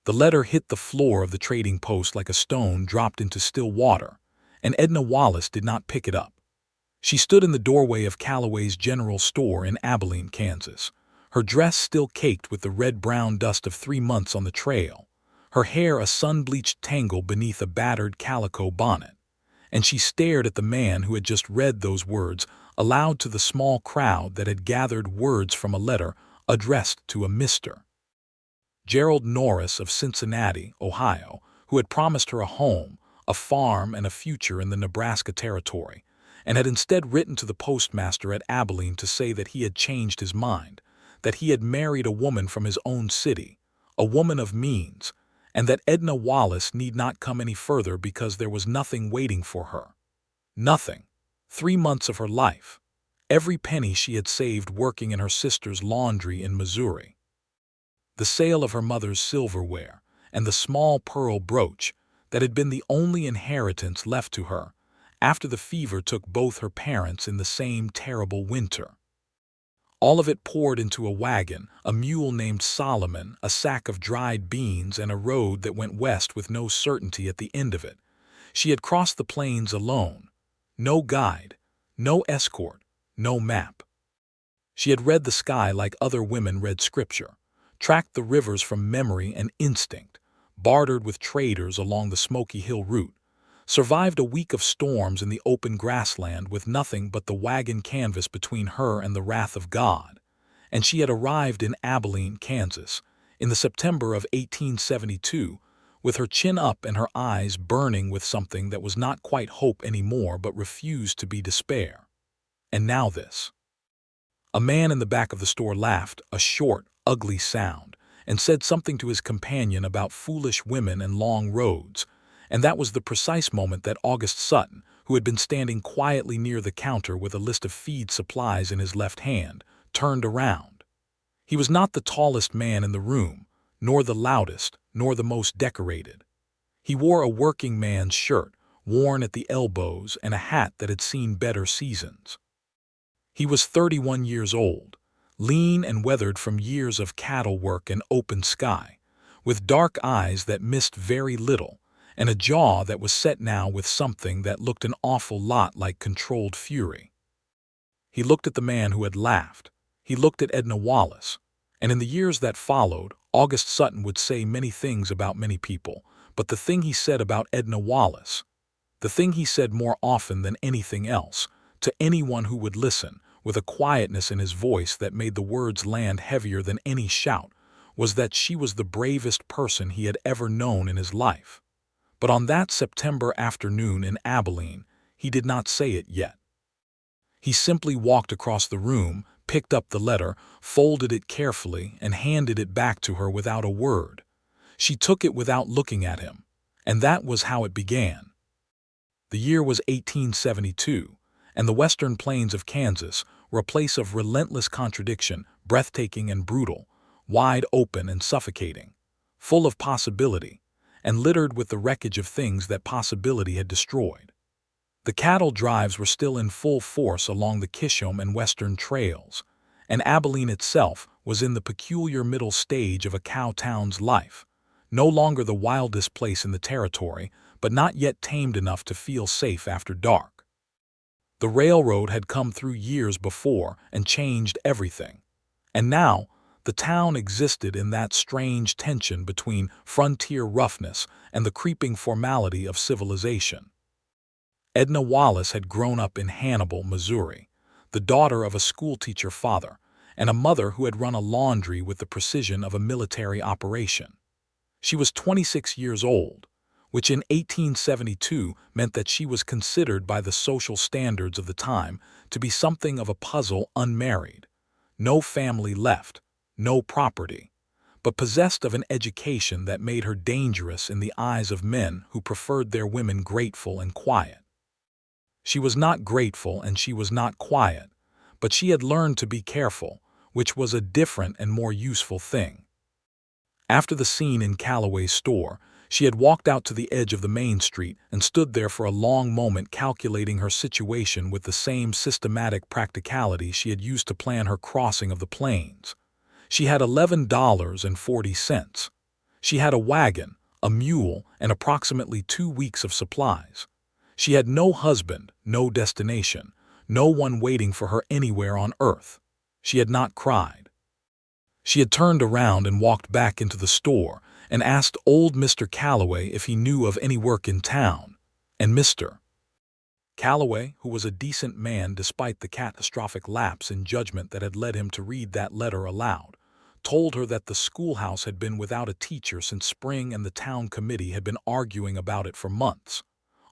The letter hit the floor of the trading post like a stone dropped into still water, and Edna Wallace did not pick it up. She stood in the doorway of Callaway's General Store in Abilene, Kansas, her dress still caked with the red-brown dust of 3 months on the trail, her hair a sun-bleached tangle beneath a battered calico bonnet, and she stared at the man who had just read those words aloud to the small crowd that had gathered words from a letter addressed to a Mr. Gerald Norris of Cincinnati, Ohio, who had promised her a home, a farm, and a future in the Nebraska Territory, and had instead written to the postmaster at Abilene to say that he had changed his mind, that he had married a woman from his own city, a woman of means, and that Edna Wallace need not come any further because there was nothing waiting for her. Nothing. 3 months of her life. Every penny she had saved working in her sister's laundry in Missouri. The sale of her mother's silverware and the small pearl brooch that had been the only inheritance left to her after the fever took both her parents in the same terrible winter. All of it poured into a wagon, a mule named Solomon, a sack of dried beans, and a road that went west with no certainty at the end of it. She had crossed the plains alone. No guide, no escort, no map. She had read the sky like other women read scripture, tracked the rivers from memory and instinct, bartered with traders along the Smoky Hill route, survived a week of storms in the open grassland with nothing but the wagon canvas between her and the wrath of God, and she had arrived in Abilene, Kansas, in the September of 1872, with her chin up and her eyes burning with something that was not quite hope anymore but refused to be despair. And now this. A man in the back of the store laughed, a short, ugly sound, and said something to his companion about foolish women and long roads, and that was the precise moment that August Sutton, who had been standing quietly near the counter with a list of feed supplies in his left hand, turned around. He was not the tallest man in the room, nor the loudest, nor the most decorated. He wore a working man's shirt, worn at the elbows, and a hat that had seen better seasons. He was 31 years old, lean and weathered from years of cattle work and open sky, with dark eyes that missed very little, and a jaw that was set now with something that looked an awful lot like controlled fury. He looked at the man who had laughed. He looked at Edna Wallace. And in the years that followed, August Sutton would say many things about many people, but the thing he said about Edna Wallace, the thing he said more often than anything else, to anyone who would listen, with a quietness in his voice that made the words land heavier than any shout, was that she was the bravest person he had ever known in his life. But on that September afternoon in Abilene, he did not say it yet. He simply walked across the room, picked up the letter, folded it carefully, and handed it back to her without a word. She took it without looking at him, and that was how it began. The year was 1872, and the western plains of Kansas were a place of relentless contradiction, breathtaking and brutal, wide open and suffocating, full of possibility, and littered with the wreckage of things that possibility had destroyed. The cattle drives were still in full force along the Kishom and Western trails, and Abilene itself was in the peculiar middle stage of a cow town's life, no longer the wildest place in the territory, but not yet tamed enough to feel safe after dark. The railroad had come through years before and changed everything, and now the town existed in that strange tension between frontier roughness and the creeping formality of civilization. Edna Wallace had grown up in Hannibal, Missouri, the daughter of a schoolteacher father and a mother who had run a laundry with the precision of a military operation. She was 26 years old, which in 1872 meant that she was considered by the social standards of the time to be something of a puzzle, unmarried, no family left, no property, but possessed of an education that made her dangerous in the eyes of men who preferred their women grateful and quiet. She was not grateful and she was not quiet, but she had learned to be careful, which was a different and more useful thing. After the scene in Callaway's store, she had walked out to the edge of the main street and stood there for a long moment calculating her situation with the same systematic practicality she had used to plan her crossing of the plains. She had $11.40. She had a wagon, a mule, and approximately 2 weeks of supplies. She had no husband, no destination, no one waiting for her anywhere on earth. She had not cried. She had turned around and walked back into the store and asked old Mr. Calloway if he knew of any work in town, and Mr. Calloway, who was a decent man despite the catastrophic lapse in judgment that had led him to read that letter aloud, told her that the schoolhouse had been without a teacher since spring and the town committee had been arguing about it for months.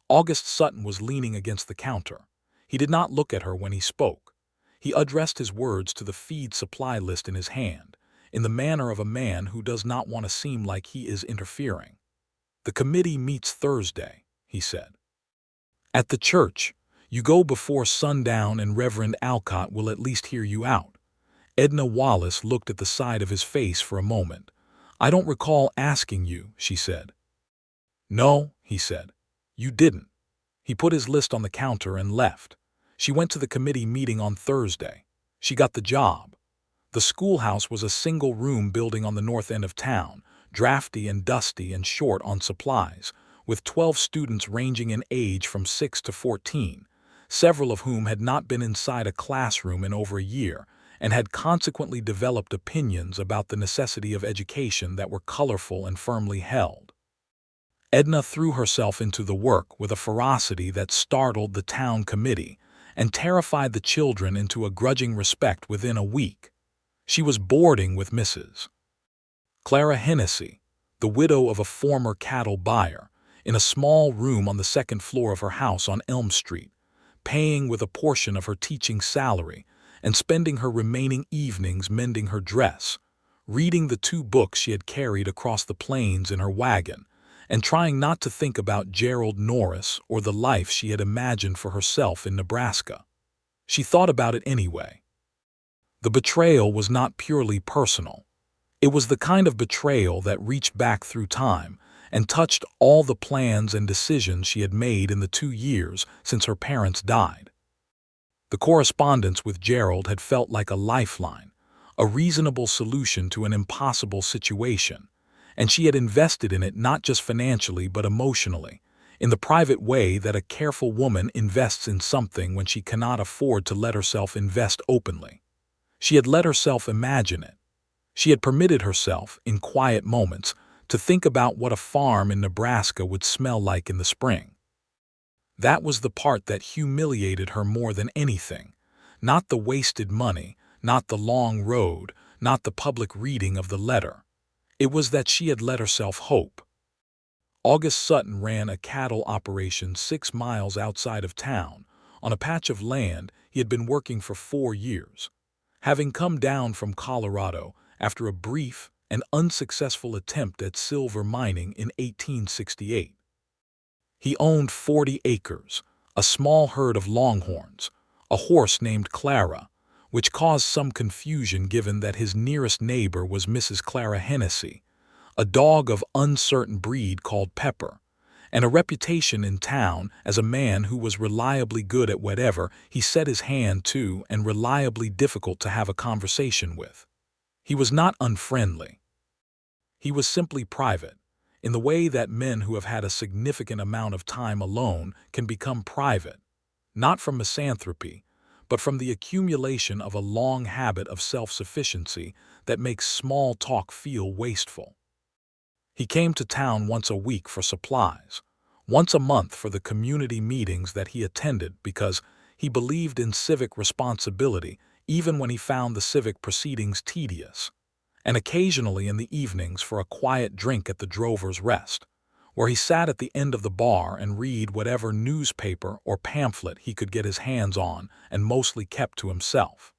August Sutton was leaning against the counter. He did not look at her when he spoke. He addressed his words to the feed supply list in his hand, in the manner of a man who does not want to seem like he is interfering. "The committee meets Thursday," he said. "At the church. You go before sundown and Reverend Alcott will at least hear you out." Edna Wallace looked at the side of his face for a moment. "I don't recall asking you," she said. "No," he said. "You didn't." He put his list on the counter and left. She went to the committee meeting on Thursday. She got the job. The schoolhouse was a single-room building on the north end of town, drafty and dusty and short on supplies, with 12 students ranging in age from 6 to 14, several of whom had not been inside a classroom in over a year and had consequently developed opinions about the necessity of education that were colorful and firmly held. Edna threw herself into the work with a ferocity that startled the town committee and terrified the children into a grudging respect within a week. She was boarding with Mrs. Clara Hennessy, the widow of a former cattle buyer, in a small room on the second floor of her house on Elm Street, paying with a portion of her teaching salary and spending her remaining evenings mending her dress, reading the 2 books she had carried across the plains in her wagon, and trying not to think about Gerald Norris or the life she had imagined for herself in Nebraska. She thought about it anyway. The betrayal was not purely personal. It was the kind of betrayal that reached back through time and touched all the plans and decisions she had made in the 2 years since her parents died. The correspondence with Gerald had felt like a lifeline, a reasonable solution to an impossible situation, and she had invested in it not just financially but emotionally, in the private way that a careful woman invests in something when she cannot afford to let herself invest openly. She had let herself imagine it. She had permitted herself, in quiet moments, to think about what a farm in Nebraska would smell like in the spring. That was the part that humiliated her more than anything, not the wasted money, not the long road, not the public reading of the letter. It was that she had let herself hope. August Sutton ran a cattle operation 6 miles outside of town, on a patch of land he had been working for 4 years. Having come down from Colorado after a brief and unsuccessful attempt at silver mining in 1868. He owned 40 acres, a small herd of longhorns, a horse named Clara, which caused some confusion given that his nearest neighbor was Mrs. Clara Hennessy, a dog of uncertain breed called Pepper, and a reputation in town as a man who was reliably good at whatever he set his hand to and reliably difficult to have a conversation with. He was not unfriendly. He was simply private, in the way that men who have had a significant amount of time alone can become private, not from misanthropy, but from the accumulation of a long habit of self-sufficiency that makes small talk feel wasteful. He came to town once a week for supplies, once a month for the community meetings that he attended because he believed in civic responsibility even when he found the civic proceedings tedious, and occasionally in the evenings for a quiet drink at the Drover's Rest, where he sat at the end of the bar and read whatever newspaper or pamphlet he could get his hands on and mostly kept to himself.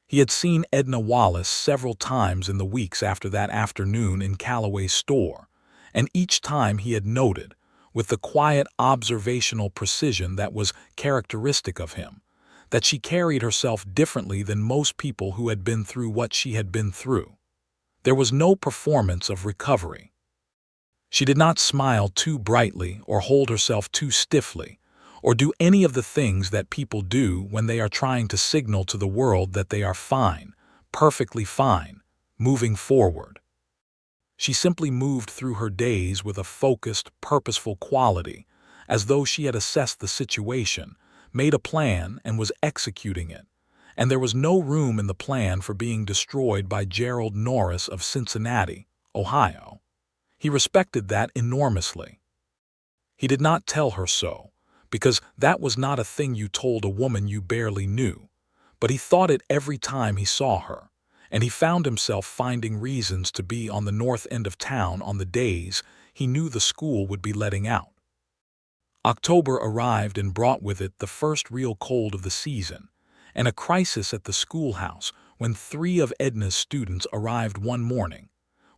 He had seen Edna Wallace several times in the weeks after that afternoon in Calloway's store, and each time he had noted, with the quiet observational precision that was characteristic of him, that she carried herself differently than most people who had been through what she had been through. There was no performance of recovery. She did not smile too brightly or hold herself too stiffly, or do any of the things that people do when they are trying to signal to the world that they are fine, perfectly fine, moving forward. She simply moved through her days with a focused, purposeful quality, as though she had assessed the situation, made a plan, and was executing it. And there was no room in the plan for being destroyed by Gerald Norris of Cincinnati, Ohio. He respected that enormously. He did not tell her so, because that was not a thing you told a woman you barely knew, but he thought it every time he saw her, and he found himself finding reasons to be on the north end of town on the days he knew the school would be letting out. October arrived and brought with it the first real cold of the season, and a crisis at the schoolhouse when 3 of Edna's students arrived one morning,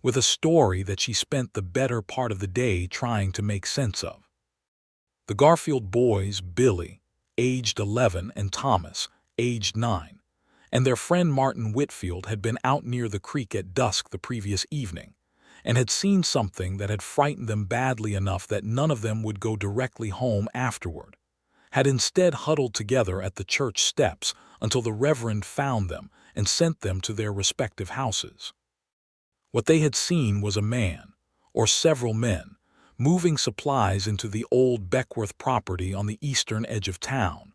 with a story that she spent the better part of the day trying to make sense of. The Garfield boys, Billy, aged 11, and Thomas, aged 9, and their friend Martin Whitfield had been out near the creek at dusk the previous evening, and had seen something that had frightened them badly enough that none of them would go directly home afterward, had instead huddled together at the church steps until the Reverend found them and sent them to their respective houses. What they had seen was a man, or several men, moving supplies into the old Beckworth property on the eastern edge of town,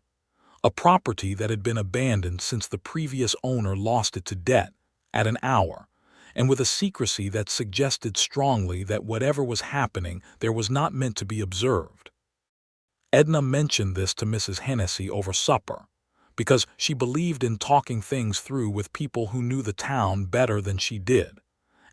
a property that had been abandoned since the previous owner lost it to debt at an hour, and with a secrecy that suggested strongly that whatever was happening there was not meant to be observed. Edna mentioned this to Mrs. Hennessy over supper, because she believed in talking things through with people who knew the town better than she did,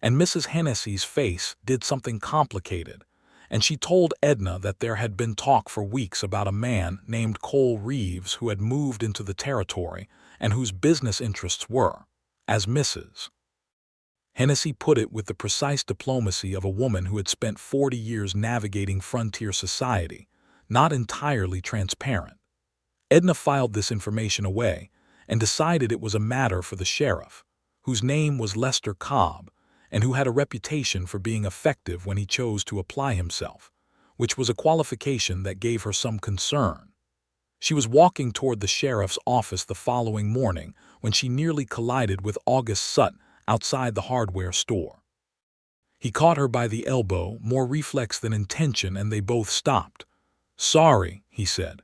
and Mrs. Hennessy's face did something complicated, and she told Edna that there had been talk for weeks about a man named Cole Reeves who had moved into the territory and whose business interests were, as Mrs. Hennessy put it with the precise diplomacy of a woman who had spent 40 years navigating frontier society, not entirely transparent. Edna filed this information away and decided it was a matter for the sheriff, whose name was Lester Cobb, and who had a reputation for being effective when he chose to apply himself, which was a qualification that gave her some concern. She was walking toward the sheriff's office the following morning when she nearly collided with August Sutton outside the hardware store. He caught her by the elbow, more reflex than intention, and they both stopped. "Sorry," he said.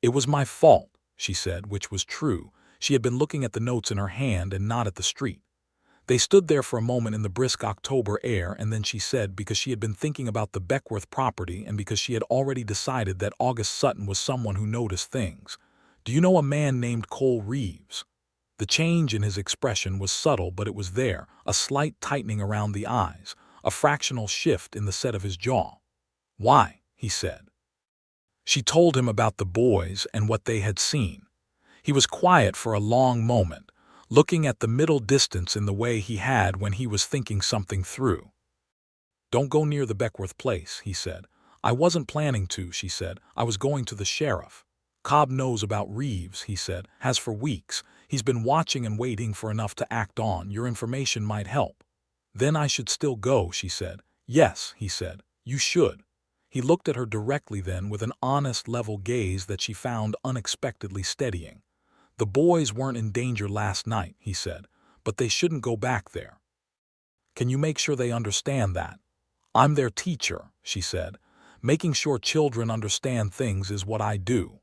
"It was my fault," she said, which was true. She had been looking at the notes in her hand and not at the street. They stood there for a moment in the brisk October air, and then she said, because she had been thinking about the Beckworth property and because she had already decided that August Sutton was someone who noticed things, "Do you know a man named Cole Reeves?" The change in his expression was subtle, but it was there, a slight tightening around the eyes, a fractional shift in the set of his jaw. "Why?" he said. She told him about the boys and what they had seen. He was quiet for a long moment, looking at the middle distance in the way he had when he was thinking something through. "Don't go near the Beckworth place," he said. "I wasn't planning to," she said. "I was going to the sheriff. Cobb knows about Reeves," he said, "has for weeks. He's been watching and waiting for enough to act on. Your information might help." "Then I should still go," she said. "Yes," he said, "you should." He looked at her directly then with an honest, level gaze that she found unexpectedly steadying. "The boys weren't in danger last night," he said, "but they shouldn't go back there. Can you make sure they understand that? I'm their teacher," she said. "Making sure children understand things is what I do."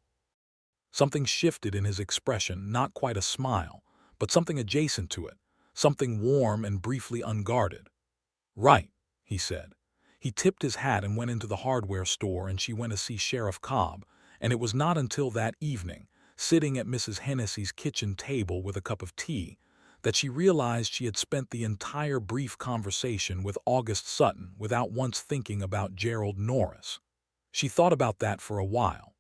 Something shifted in his expression, not quite a smile, but something adjacent to it, something warm and briefly unguarded. "Right," he said. He tipped his hat and went into the hardware store, and she went to see Sheriff Cobb, and it was not until that evening, sitting at Mrs. Hennessy's kitchen table with a cup of tea, that she realized she had spent the entire brief conversation with August Sutton without once thinking about Gerald Norris. She thought about that for a while.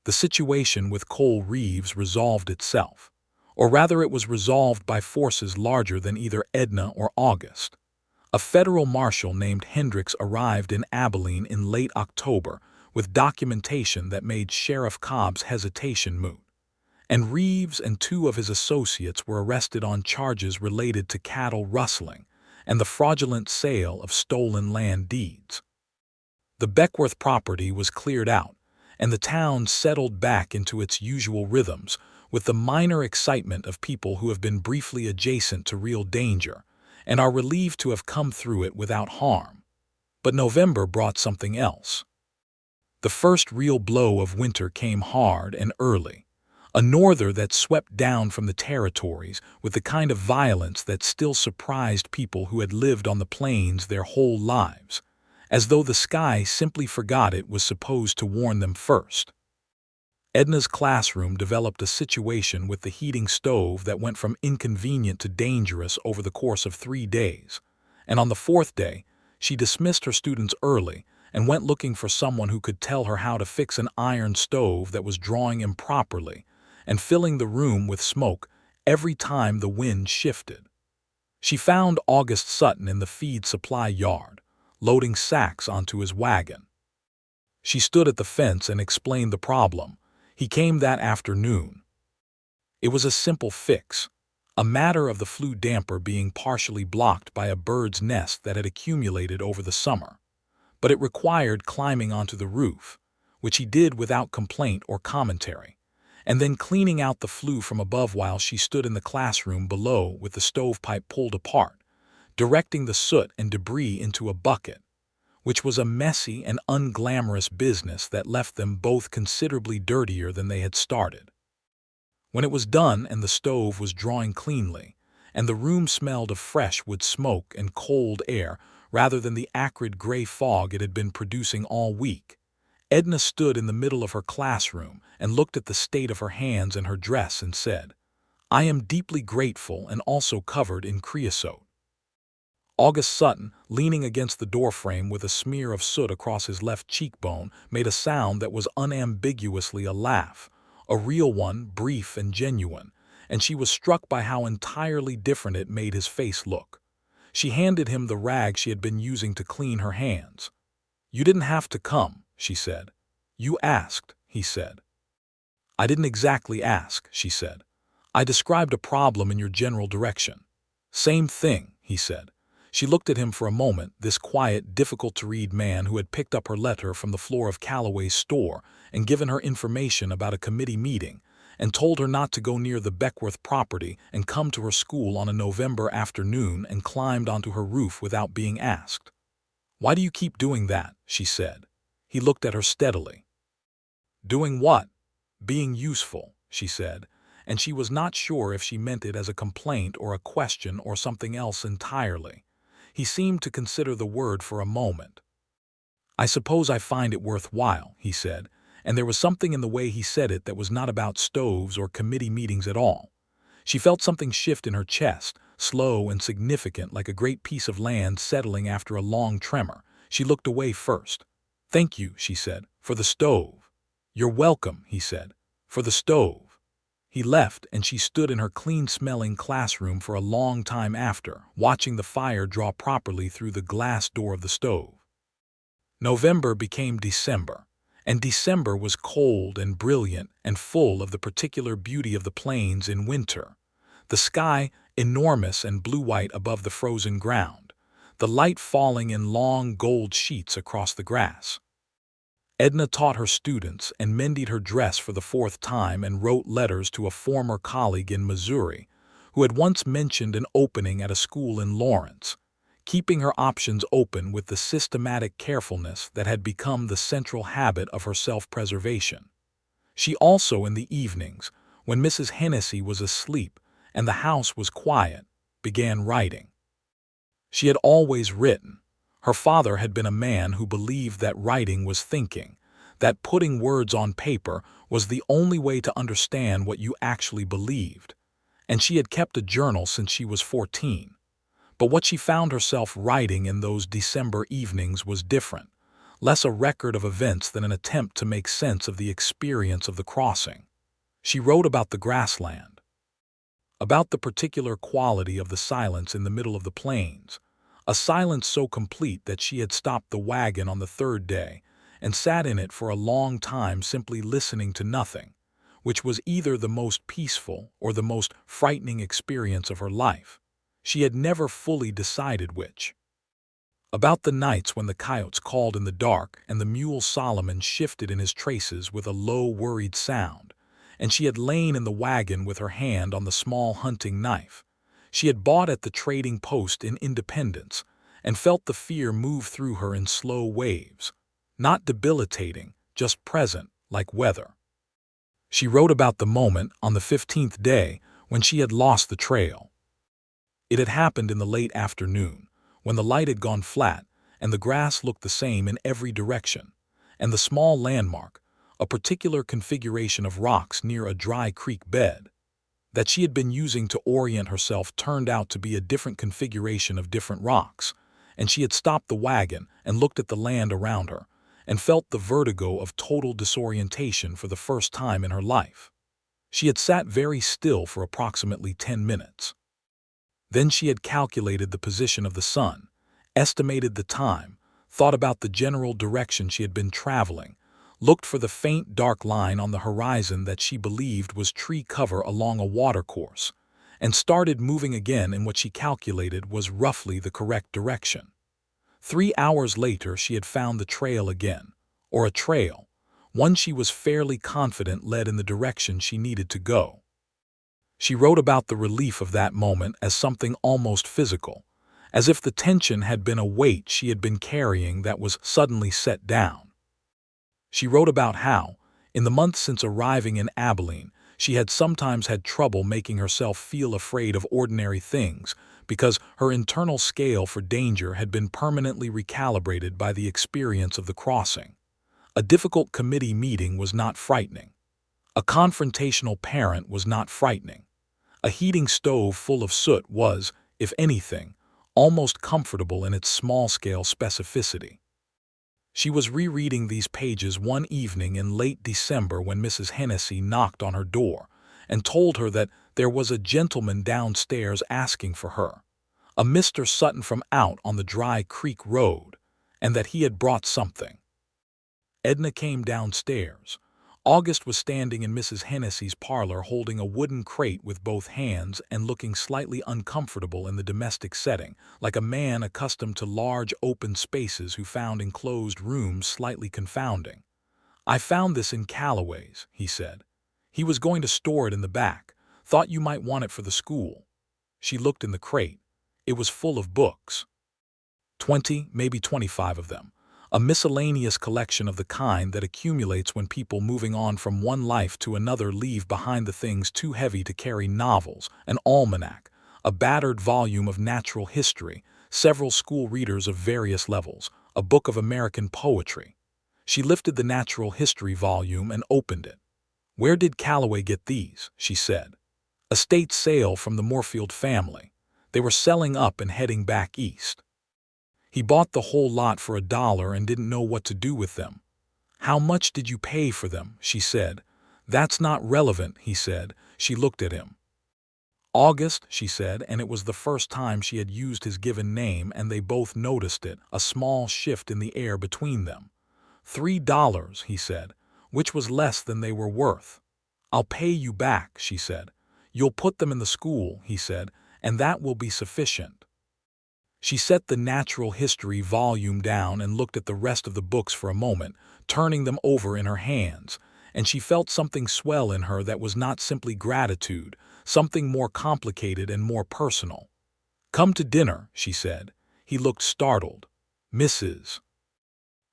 The situation with Cole Reeves resolved itself, or rather it was resolved by forces larger than either Edna or August. A federal marshal named Hendricks arrived in Abilene in late October with documentation that made Sheriff Cobb's hesitation moot, and Reeves and 2 of his associates were arrested on charges related to cattle rustling and the fraudulent sale of stolen land deeds. The Beckworth property was cleared out, and the town settled back into its usual rhythms with the minor excitement of people who have been briefly adjacent to real danger and are relieved to have come through it without harm. But November brought something else. The first real blow of winter came hard and early, a norther that swept down from the territories with the kind of violence that still surprised people who had lived on the plains their whole lives, as though the sky simply forgot it was supposed to warn them first. Edna's classroom developed a situation with the heating stove that went from inconvenient to dangerous over the course of 3 days, and on the 4th day, she dismissed her students early and went looking for someone who could tell her how to fix an iron stove that was drawing improperly and filling the room with smoke every time the wind shifted. She found August Sutton in the feed supply yard, loading sacks onto his wagon. She stood at the fence and explained the problem. He came that afternoon. It was a simple fix, a matter of the flue damper being partially blocked by a bird's nest that had accumulated over the summer. But it required climbing onto the roof, which he did without complaint or commentary, and then cleaning out the flue from above while she stood in the classroom below with the stovepipe pulled apart, directing the soot and debris into a bucket, which was a messy and unglamorous business that left them both considerably dirtier than they had started. When it was done and the stove was drawing cleanly, and the room smelled of fresh wood smoke and cold air rather than the acrid gray fog it had been producing all week, Edna stood in the middle of her classroom and looked at the state of her hands and her dress and said, "I am deeply grateful and also covered in creosote." August Sutton, leaning against the doorframe with a smear of soot across his left cheekbone, made a sound that was unambiguously a laugh, a real one, brief and genuine, and she was struck by how entirely different it made his face look. She handed him the rag she had been using to clean her hands. "You didn't have to come," she said. "You asked," he said. "I didn't exactly ask," she said. "I described a problem in your general direction." "Same thing," he said. She looked at him for a moment, this quiet, difficult-to-read man who had picked up her letter from the floor of Calloway's store and given her information about a committee meeting, and told her not to go near the Beckworth property and come to her school on a November afternoon, and climbed onto her roof without being asked. "Why do you keep doing that?" she said. He looked at her steadily. "Doing what?" "Being useful," she said, and she was not sure if she meant it as a complaint or a question or something else entirely. He seemed to consider the word for a moment. "I suppose I find it worthwhile," he said, and there was something in the way he said it that was not about stoves or committee meetings at all. She felt something shift in her chest, slow and significant, like a great piece of land settling after a long tremor. She looked away first. "Thank you," she said, "for the stove." "You're welcome," he said, "for the stove." He left, and she stood in her clean-smelling classroom for a long time after, watching the fire draw properly through the glass door of the stove. November became December, and December was cold and brilliant and full of the particular beauty of the plains in winter. The sky, enormous and blue-white above the frozen ground, the light falling in long gold sheets across the grass. Edna taught her students and mended her dress for the 4th time and wrote letters to a former colleague in Missouri who had once mentioned an opening at a school in Lawrence, keeping her options open with the systematic carefulness that had become the central habit of her self-preservation. She also, in the evenings, when Mrs. Hennessy was asleep and the house was quiet, began writing. She had always written. Her father had been a man who believed that writing was thinking, that putting words on paper was the only way to understand what you actually believed, and she had kept a journal since she was 14. But what she found herself writing in those December evenings was different, less a record of events than an attempt to make sense of the experience of the crossing. She wrote about the grassland, about the particular quality of the silence in the middle of the plains, a silence so complete that she had stopped the wagon on the 3rd day and sat in it for a long time simply listening to nothing, which was either the most peaceful or the most frightening experience of her life. She had never fully decided which. About the nights when the coyotes called in the dark and the mule Solomon shifted in his traces with a low, worried sound, and she had lain in the wagon with her hand on the small hunting knife. she had bought at the trading post in Independence, and felt the fear move through her in slow waves, not debilitating, just present, like weather. She wrote about the moment on the 15th day when she had lost the trail. It had happened in the late afternoon, when the light had gone flat and the grass looked the same in every direction, and the small landmark, a particular configuration of rocks near a dry creek bed, that she had been using to orient herself turned out to be a different configuration of different rocks, and she had stopped the wagon and looked at the land around her, and felt the vertigo of total disorientation for the first time in her life. She had sat very still for approximately 10 minutes. Then she had calculated the position of the sun, estimated the time, thought about the general direction she had been traveling, looked for the faint dark line on the horizon that she believed was tree cover along a watercourse, and started moving again in what she calculated was roughly the correct direction. 3 hours later she had found the trail again, or a trail, one she was fairly confident led in the direction she needed to go. She wrote about the relief of that moment as something almost physical, as if the tension had been a weight she had been carrying that was suddenly set down. She wrote about how, in the months since arriving in Abilene, she had sometimes had trouble making herself feel afraid of ordinary things because her internal scale for danger had been permanently recalibrated by the experience of the crossing. A difficult committee meeting was not frightening. A confrontational parent was not frightening. A heating stove full of soot was, if anything, almost comfortable in its small-scale specificity. She was rereading these pages one evening in late December when Mrs. Hennessy knocked on her door and told her that there was a gentleman downstairs asking for her, a Mr. Sutton from out on the Dry Creek Road, and that he had brought something. Edna came downstairs. August was standing in Mrs. Hennessy's parlor holding a wooden crate with both hands and looking slightly uncomfortable in the domestic setting, like a man accustomed to large open spaces who found enclosed rooms slightly confounding. "I found this in Calloway's," he said. "He was going to store it in the back. Thought you might want it for the school." She looked in the crate. It was full of books. 20, maybe 25 of them. A miscellaneous collection of the kind that accumulates when people moving on from one life to another leave behind the things too heavy to carry: novels, an almanac, a battered volume of natural history, several school readers of various levels, a book of American poetry. She lifted the natural history volume and opened it. "Where did Calloway get these?" she said. "Estate sale from the Moorfield family. They were selling up and heading back east. He bought the whole lot for $1 and didn't know what to do with them." "How much did you pay for them?" she said. "That's not relevant," he said. She looked at him. "August," she said, and it was the first time she had used his given name, and they both noticed it, a small shift in the air between them. $3, he said, which was less than they were worth. "I'll pay you back," she said. "You'll put them in the school," he said, "and that will be sufficient." She set the natural history volume down and looked at the rest of the books for a moment, turning them over in her hands, and she felt something swell in her that was not simply gratitude, something more complicated and more personal. "Come to dinner," she said. He looked startled. "Mrs.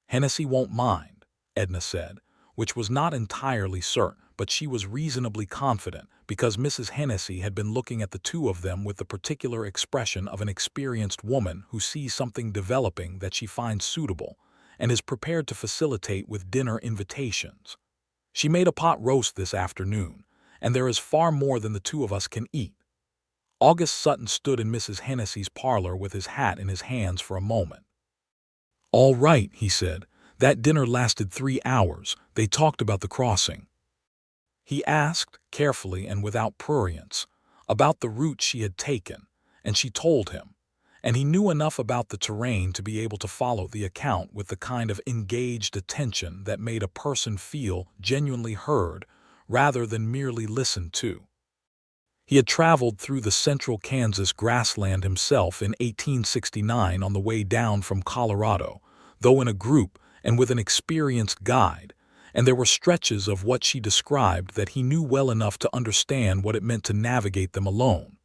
Hennessy won't mind," Edna said, which was not entirely certain, but she was reasonably confident because Mrs. Hennessy had been looking at the two of them with the particular expression of an experienced woman who sees something developing that she finds suitable and is prepared to facilitate with dinner invitations. "She made a pot roast this afternoon, and there is far more than the two of us can eat." August Sutton stood in Mrs. Hennessy's parlor with his hat in his hands for a moment. "All right," he said. "That dinner lasted 3 hours. They talked about the crossing." He asked, carefully and without prurience, about the route she had taken, and she told him, and he knew enough about the terrain to be able to follow the account with the kind of engaged attention that made a person feel genuinely heard rather than merely listened to. He had traveled through the central Kansas grassland himself in 1869 on the way down from Colorado, though in a group and with an experienced guide, and there were stretches of what she described that he knew well enough to understand what it meant to navigate them alone.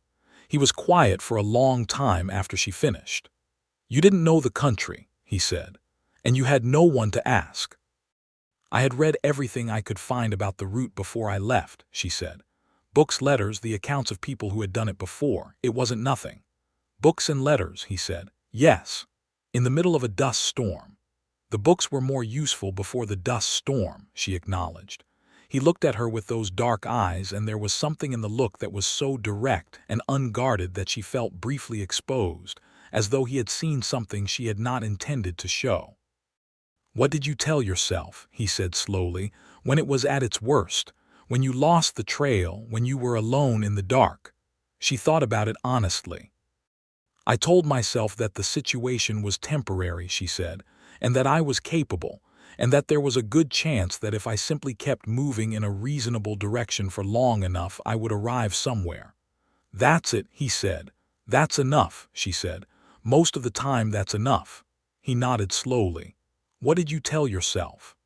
He was quiet for a long time after she finished. "You didn't know the country," he said, "and you had no one to ask." "I had read everything I could find about the route before I left," she said. "Books, letters, the accounts of people who had done it before. It wasn't nothing." "Books and letters," he said. "Yes. In the middle of a dust storm." "The books were more useful before the dust storm," she acknowledged. He looked at her with those dark eyes, and there was something in the look that was so direct and unguarded that she felt briefly exposed, as though he had seen something she had not intended to show. "What did you tell yourself," he said slowly, "when it was at its worst, when you lost the trail, when you were alone in the dark?" She thought about it honestly. "I told myself that the situation was temporary," she said, "and that I was capable, and that there was a good chance that if I simply kept moving in a reasonable direction for long enough, I would arrive somewhere." "That's it," he said. "That's enough," she said. "Most of the time that's enough." He nodded slowly. "What did you tell yourself?"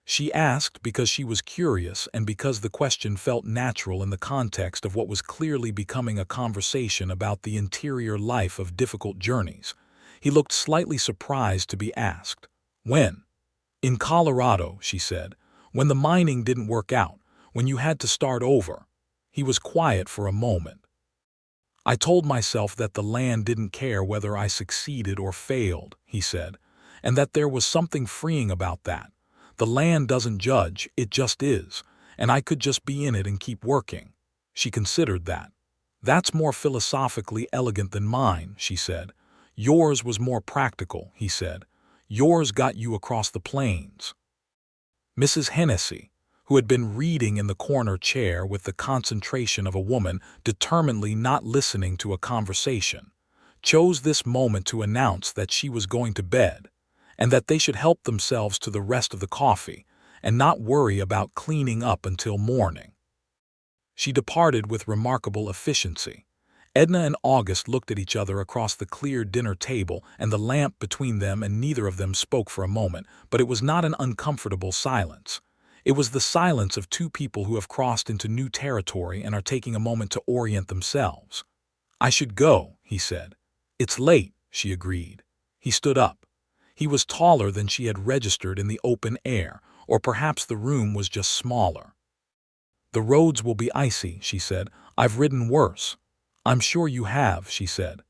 She asked because she was curious and because the question felt natural in the context of what was clearly becoming a conversation about the interior life of difficult journeys. He looked slightly surprised to be asked. "When?" "In Colorado," she said. "When the mining didn't work out, when you had to start over." He was quiet for a moment. "I told myself that the land didn't care whether I succeeded or failed," he said, "and that there was something freeing about that. The land doesn't judge, it just is, and I could just be in it and keep working." She considered that. "That's more philosophically elegant than mine," she said. "Yours was more practical," he said. "Yours got you across the plains." Mrs. Hennessy, who had been reading in the corner chair with the concentration of a woman determinedly not listening to a conversation, chose this moment to announce that she was going to bed, and that they should help themselves to the rest of the coffee and not worry about cleaning up until morning. She departed with remarkable efficiency. Edna and August looked at each other across the clear dinner table and the lamp between them, and neither of them spoke for a moment, but it was not an uncomfortable silence. It was the silence of two people who have crossed into new territory and are taking a moment to orient themselves. "I should go," he said. "It's late," she agreed. He stood up. He was taller than she had registered in the open air, or perhaps the room was just smaller. "The roads will be icy," she said. "I've ridden worse." "I'm sure you have," she said.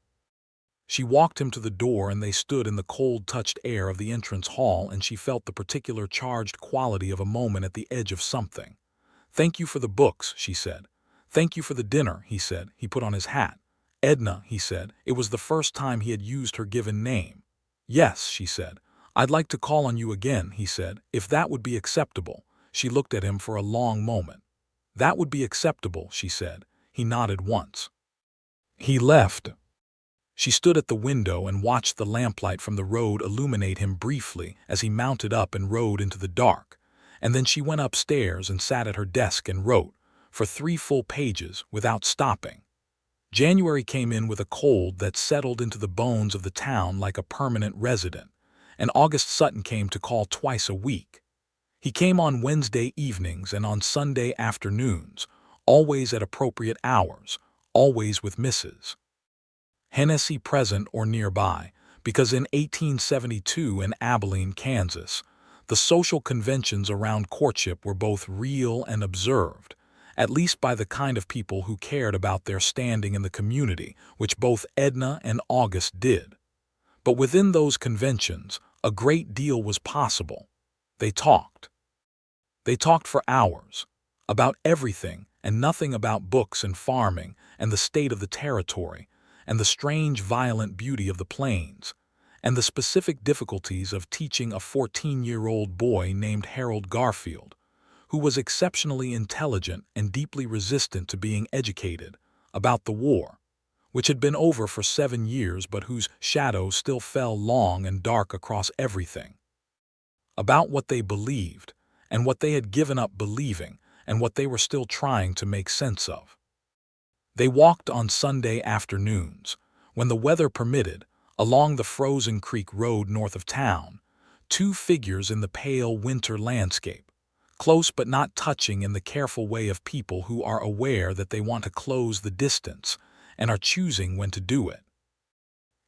She walked him to the door, and they stood in the cold-touched air of the entrance hall, and she felt the particular charged quality of a moment at the edge of something. "Thank you for the books," she said. "Thank you for the dinner," he said. He put on his hat. "Edna," he said. It was the first time he had used her given name. "Yes," she said. "I'd like to call on you again," he said, "if that would be acceptable." She looked at him for a long moment. "That would be acceptable," she said. He nodded once. He left. She stood at the window and watched the lamplight from the road illuminate him briefly as he mounted up and rode into the dark, and then she went upstairs and sat at her desk and wrote, for 3 full pages, without stopping. January came in with a cold that settled into the bones of the town like a permanent resident, and August Sutton came to call twice a week. He came on Wednesday evenings and on Sunday afternoons, always at appropriate hours, always with Mrs. Hennessy present or nearby, because in 1872 in Abilene, Kansas, the social conventions around courtship were both real and observed, at least by the kind of people who cared about their standing in the community, which both Edna and August did. But within those conventions, a great deal was possible. They talked. They talked for hours, about everything and nothing, about books and farming and the state of the territory, and the strange violent beauty of the plains, and the specific difficulties of teaching a 14-year-old boy named Harold Garfield, who was exceptionally intelligent and deeply resistant to being educated, about the war, which had been over for 7 years but whose shadow still fell long and dark across everything, about what they believed, and what they had given up believing, and what they were still trying to make sense of. They walked on Sunday afternoons, when the weather permitted, along the frozen creek road north of town, 2 figures in the pale winter landscape, close but not touching in the careful way of people who are aware that they want to close the distance and are choosing when to do it.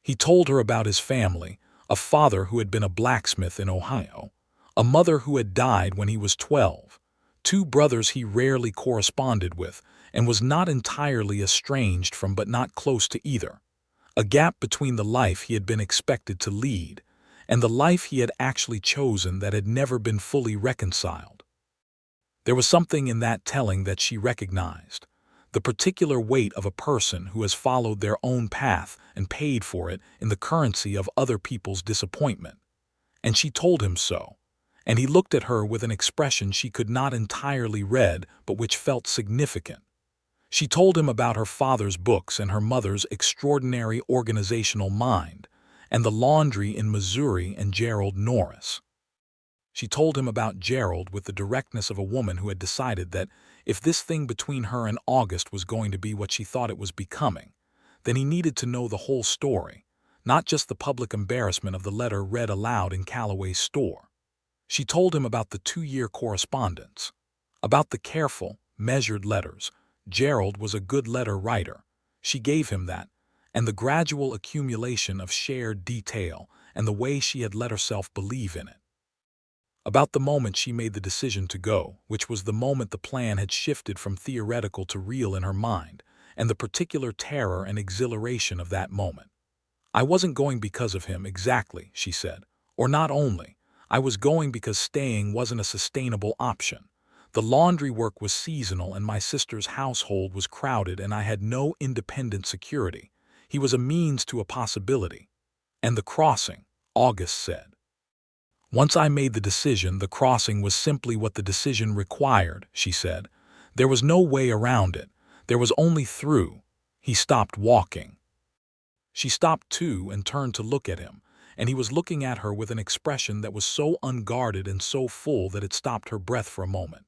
He told her about his family, a father who had been a blacksmith in Ohio, a mother who had died when he was 12, two brothers he rarely corresponded with and was not entirely estranged from but not close to either, a gap between the life he had been expected to lead and the life he had actually chosen that had never been fully reconciled. There was something in that telling that she recognized, the particular weight of a person who has followed their own path and paid for it in the currency of other people's disappointment. And she told him so, and he looked at her with an expression she could not entirely read but which felt significant. She told him about her father's books and her mother's extraordinary organizational mind, and the laundry in Missouri and Gerald Norris. She told him about Gerald with the directness of a woman who had decided that if this thing between her and August was going to be what she thought it was becoming, then he needed to know the whole story, not just the public embarrassment of the letter read aloud in Calloway's store. She told him about the 2-year correspondence, about the careful, measured letters. Gerald was a good letter writer. She gave him that, and the gradual accumulation of shared detail and the way she had let herself believe in it. About the moment she made the decision to go, which was the moment the plan had shifted from theoretical to real in her mind, and the particular terror and exhilaration of that moment. I wasn't going because of him, exactly, she said. Or not only. I was going because staying wasn't a sustainable option. The laundry work was seasonal and my sister's household was crowded and I had no independent security. He was a means to a possibility. And the crossing, August said. Once I made the decision, the crossing was simply what the decision required, she said. There was no way around it. There was only through. He stopped walking. She stopped too and turned to look at him, and he was looking at her with an expression that was so unguarded and so full that it stopped her breath for a moment.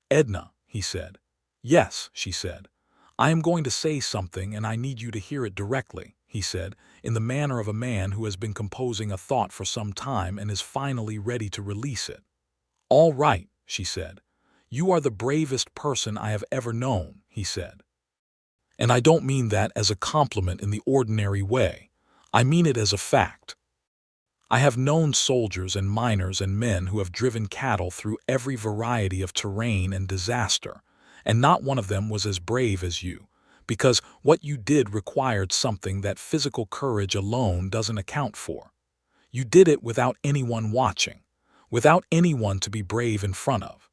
Edna, he said. Yes, she said. I am going to say something and I need you to hear it directly, he said, in the manner of a man who has been composing a thought for some time and is finally ready to release it. All right, she said. You are the bravest person I have ever known, he said. And I don't mean that as a compliment in the ordinary way. I mean it as a fact. I have known soldiers and miners and men who have driven cattle through every variety of terrain and disaster, and not one of them was as brave as you, because what you did required something that physical courage alone doesn't account for. You did it without anyone watching, without anyone to be brave in front of.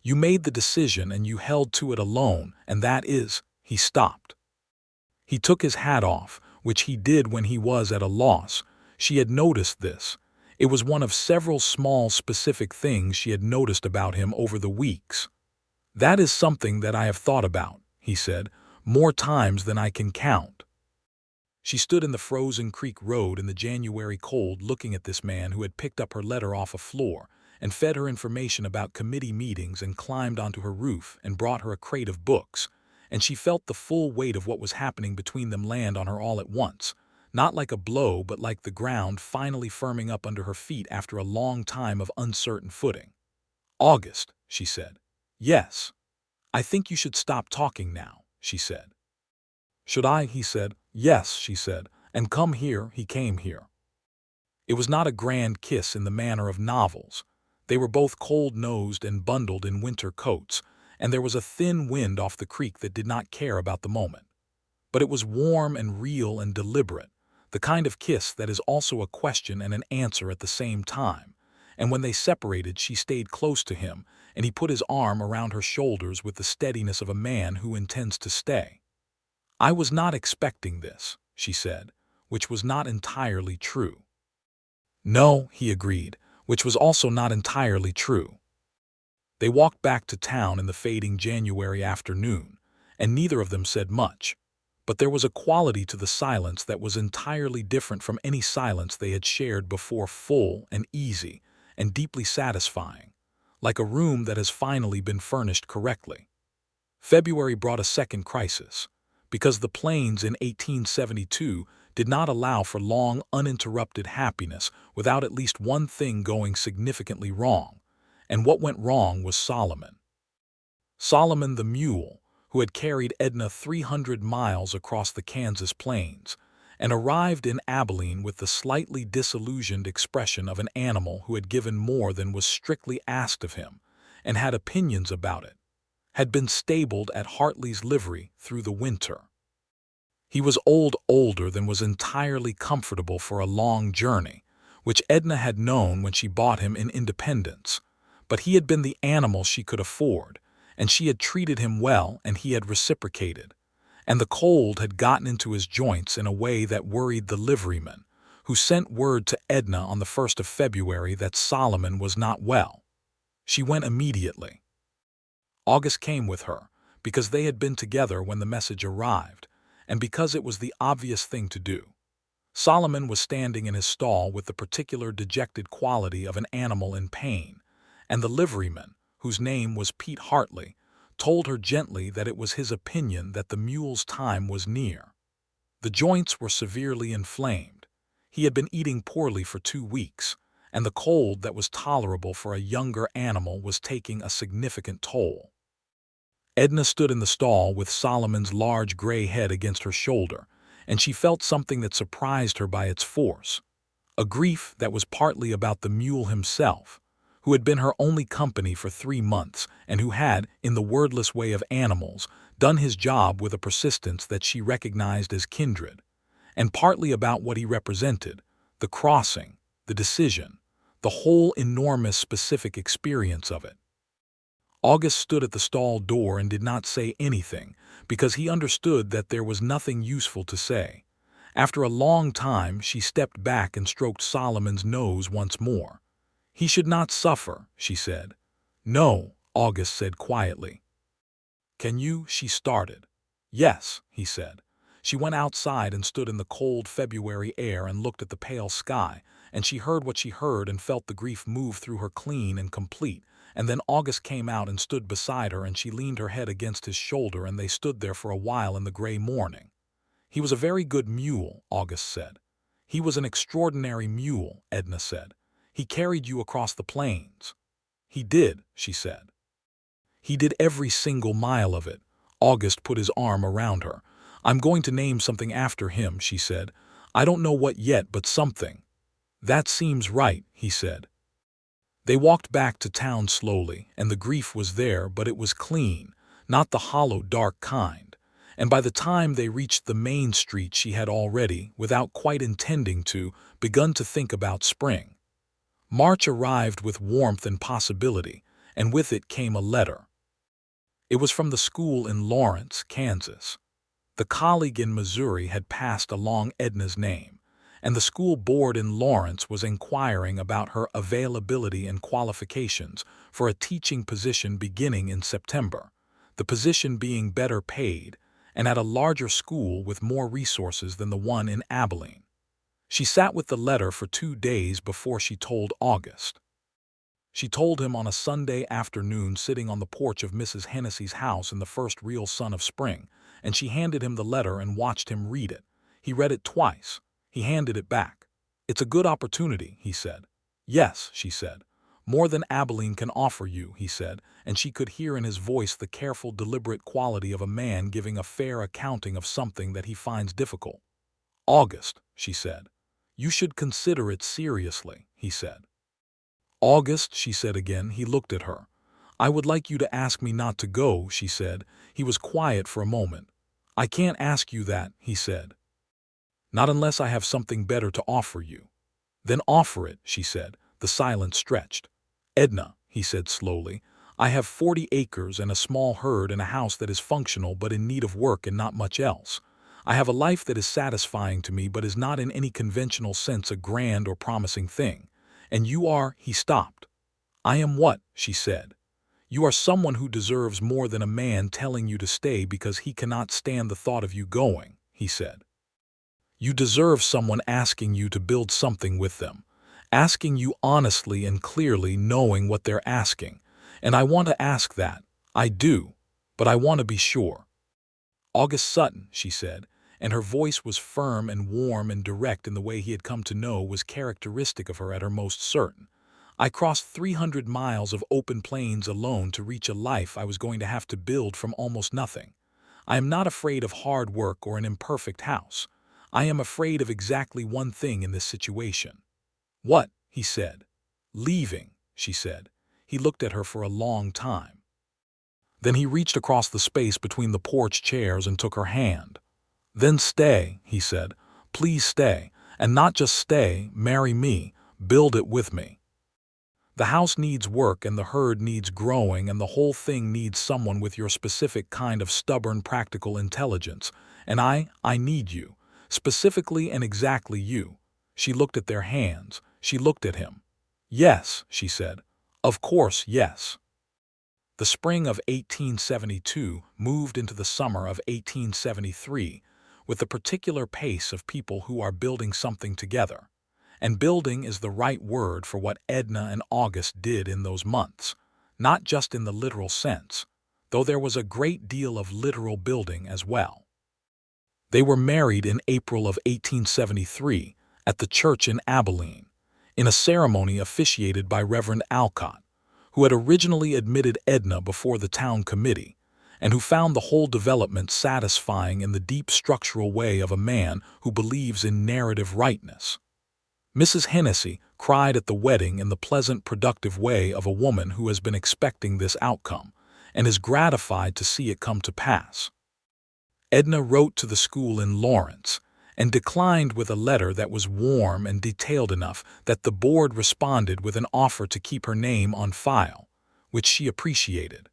You made the decision and you held to it alone, and that is, he stopped. He took his hat off, which he did when he was at a loss. She had noticed this. It was one of several small specific things she had noticed about him over the weeks. That is something that I have thought about, he said, more times than I can count. She stood in the frozen creek road in the January cold looking at this man who had picked up her letter off a floor and fed her information about committee meetings and climbed onto her roof and brought her a crate of books, and she felt the full weight of what was happening between them land on her all at once, not like a blow but like the ground finally firming up under her feet after a long time of uncertain footing. August, she said. Yes. I think you should stop talking now, she said. Should I? He said. Yes, she said. And come here. He came here. It was not a grand kiss in the manner of novels. They were both cold-nosed and bundled in winter coats, and there was a thin wind off the creek that did not care about the moment. But it was warm and real and deliberate, the kind of kiss that is also a question and an answer at the same time. And when they separated, she stayed close to him, and he put his arm around her shoulders with the steadiness of a man who intends to stay. I was not expecting this, she said, which was not entirely true. No, he agreed, which was also not entirely true. They walked back to town in the fading January afternoon, and neither of them said much. But there was a quality to the silence that was entirely different from any silence they had shared before, full and easy and deeply satisfying, like a room that has finally been furnished correctly. February brought a second crisis, because the plains in 1872 did not allow for long, uninterrupted happiness without at least one thing going significantly wrong, and what went wrong was Solomon. Solomon the mule, who had carried Edna 300 miles across the Kansas plains, and arrived in Abilene with the slightly disillusioned expression of an animal who had given more than was strictly asked of him, and had opinions about it, had been stabled at Hartley's livery through the winter. He was older than was entirely comfortable for a long journey, which Edna had known when she bought him in Independence, but he had been the animal she could afford, and she had treated him well and he had reciprocated, and the cold had gotten into his joints in a way that worried the liveryman, who sent word to Edna on the 1st of February that Solomon was not well. She went immediately. August came with her, because they had been together when the message arrived, and because it was the obvious thing to do. Solomon was standing in his stall with the particular dejected quality of an animal in pain, and the liveryman, whose name was Pete Hartley, told her gently that it was his opinion that the mule's time was near. The joints were severely inflamed. He had been eating poorly for 2 weeks, and the cold that was tolerable for a younger animal was taking a significant toll. Edna stood in the stall with Solomon's large gray head against her shoulder, and she felt something that surprised her by its force, a grief that was partly about the mule himself, who had been her only company for 3 months and who had, in the wordless way of animals, done his job with a persistence that she recognized as kindred, and partly about what he represented, the crossing, the decision, the whole enormous specific experience of it. August stood at the stall door and did not say anything, because he understood that there was nothing useful to say. After a long time, she stepped back and stroked Solomon's nose once more. "He should not suffer," she said. "No," August said quietly. "Can you?" she started. "Yes," he said. She went outside and stood in the cold February air and looked at the pale sky, and she heard what she heard and felt the grief move through her clean and complete. And then August came out and stood beside her, and she leaned her head against his shoulder, and they stood there for a while in the gray morning. "He was a very good mule," August said. "He was an extraordinary mule," Edna said. "He carried you across the plains." "He did," she said. "He did every single mile of it." August put his arm around her. "I'm going to name something after him," she said. "I don't know what yet, but something." "That seems right," he said. They walked back to town slowly, and the grief was there, but it was clean, not the hollow, dark kind. And by the time they reached the main street, she had already, without quite intending to, begun to think about spring. March arrived with warmth and possibility, and with it came a letter. It was from the school in Lawrence, Kansas. The colleague in Missouri had passed along Edna's name, and the school board in Lawrence was inquiring about her availability and qualifications for a teaching position beginning in September, the position being better paid and at a larger school with more resources than the one in Abilene. She sat with the letter for 2 days before she told August. She told him on a Sunday afternoon sitting on the porch of Mrs. Hennessy's house in the first real sun of spring, and she handed him the letter and watched him read it. He read it twice. He handed it back. "It's a good opportunity," he said. "Yes," she said. "More than Abilene can offer you," he said, and she could hear in his voice the careful, deliberate quality of a man giving a fair accounting of something that he finds difficult. "August," she said. "You should consider it seriously," he said. "August," she said again. He looked at her. "I would like you to ask me not to go," she said. He was quiet for a moment. "I can't ask you that," he said. "Not unless I have something better to offer you." "Then offer it," she said. The silence stretched. "Edna," he said slowly, "I have 40 acres and a small herd and a house that is functional but in need of work and not much else. I have a life that is satisfying to me but is not in any conventional sense a grand or promising thing. And you are—" He stopped. "I am what?" she said. "You are someone who deserves more than a man telling you to stay because he cannot stand the thought of you going," he said. "You deserve someone asking you to build something with them, asking you honestly and clearly, knowing what they're asking. And I want to ask that. I do. But I want to be sure." "August Sutton," she said, and her voice was firm and warm and direct in the way he had come to know was characteristic of her at her most certain. "I crossed 300 miles of open plains alone to reach a life I was going to have to build from almost nothing. I am not afraid of hard work or an imperfect house. I am afraid of exactly one thing in this situation." "What?" he said. "Leaving," she said. He looked at her for a long time. Then he reached across the space between the porch chairs and took her hand. "Then stay," he said. "Please stay. And not just stay, marry me. Build it with me. The house needs work and the herd needs growing and the whole thing needs someone with your specific kind of stubborn practical intelligence. And I need you. Specifically and exactly you." She looked at their hands. She looked at him. "Yes," she said. "Of course, yes." The spring of 1872 moved into the summer of 1873 with the particular pace of people who are building something together. And building is the right word for what Edna and August did in those months, not just in the literal sense, though there was a great deal of literal building as well. They were married in April of 1873 at the church in Abilene, in a ceremony officiated by Reverend Alcott, who had originally admitted Edna before the town committee, and who found the whole development satisfying in the deep structural way of a man who believes in narrative rightness. Mrs. Hennessy cried at the wedding in the pleasant, productive way of a woman who has been expecting this outcome and is gratified to see it come to pass. Edna wrote to the school in Lawrence and declined with a letter that was warm and detailed enough that the board responded with an offer to keep her name on file, which she appreciated.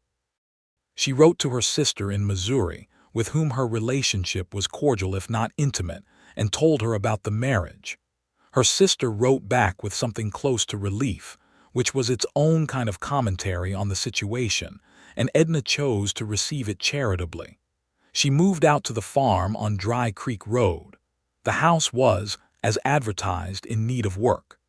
She wrote to her sister in Missouri, with whom her relationship was cordial if not intimate, and told her about the marriage. Her sister wrote back with something close to relief, which was its own kind of commentary on the situation, and Edna chose to receive it charitably. She moved out to the farm on Dry Creek Road. The house was, as advertised, in need of work.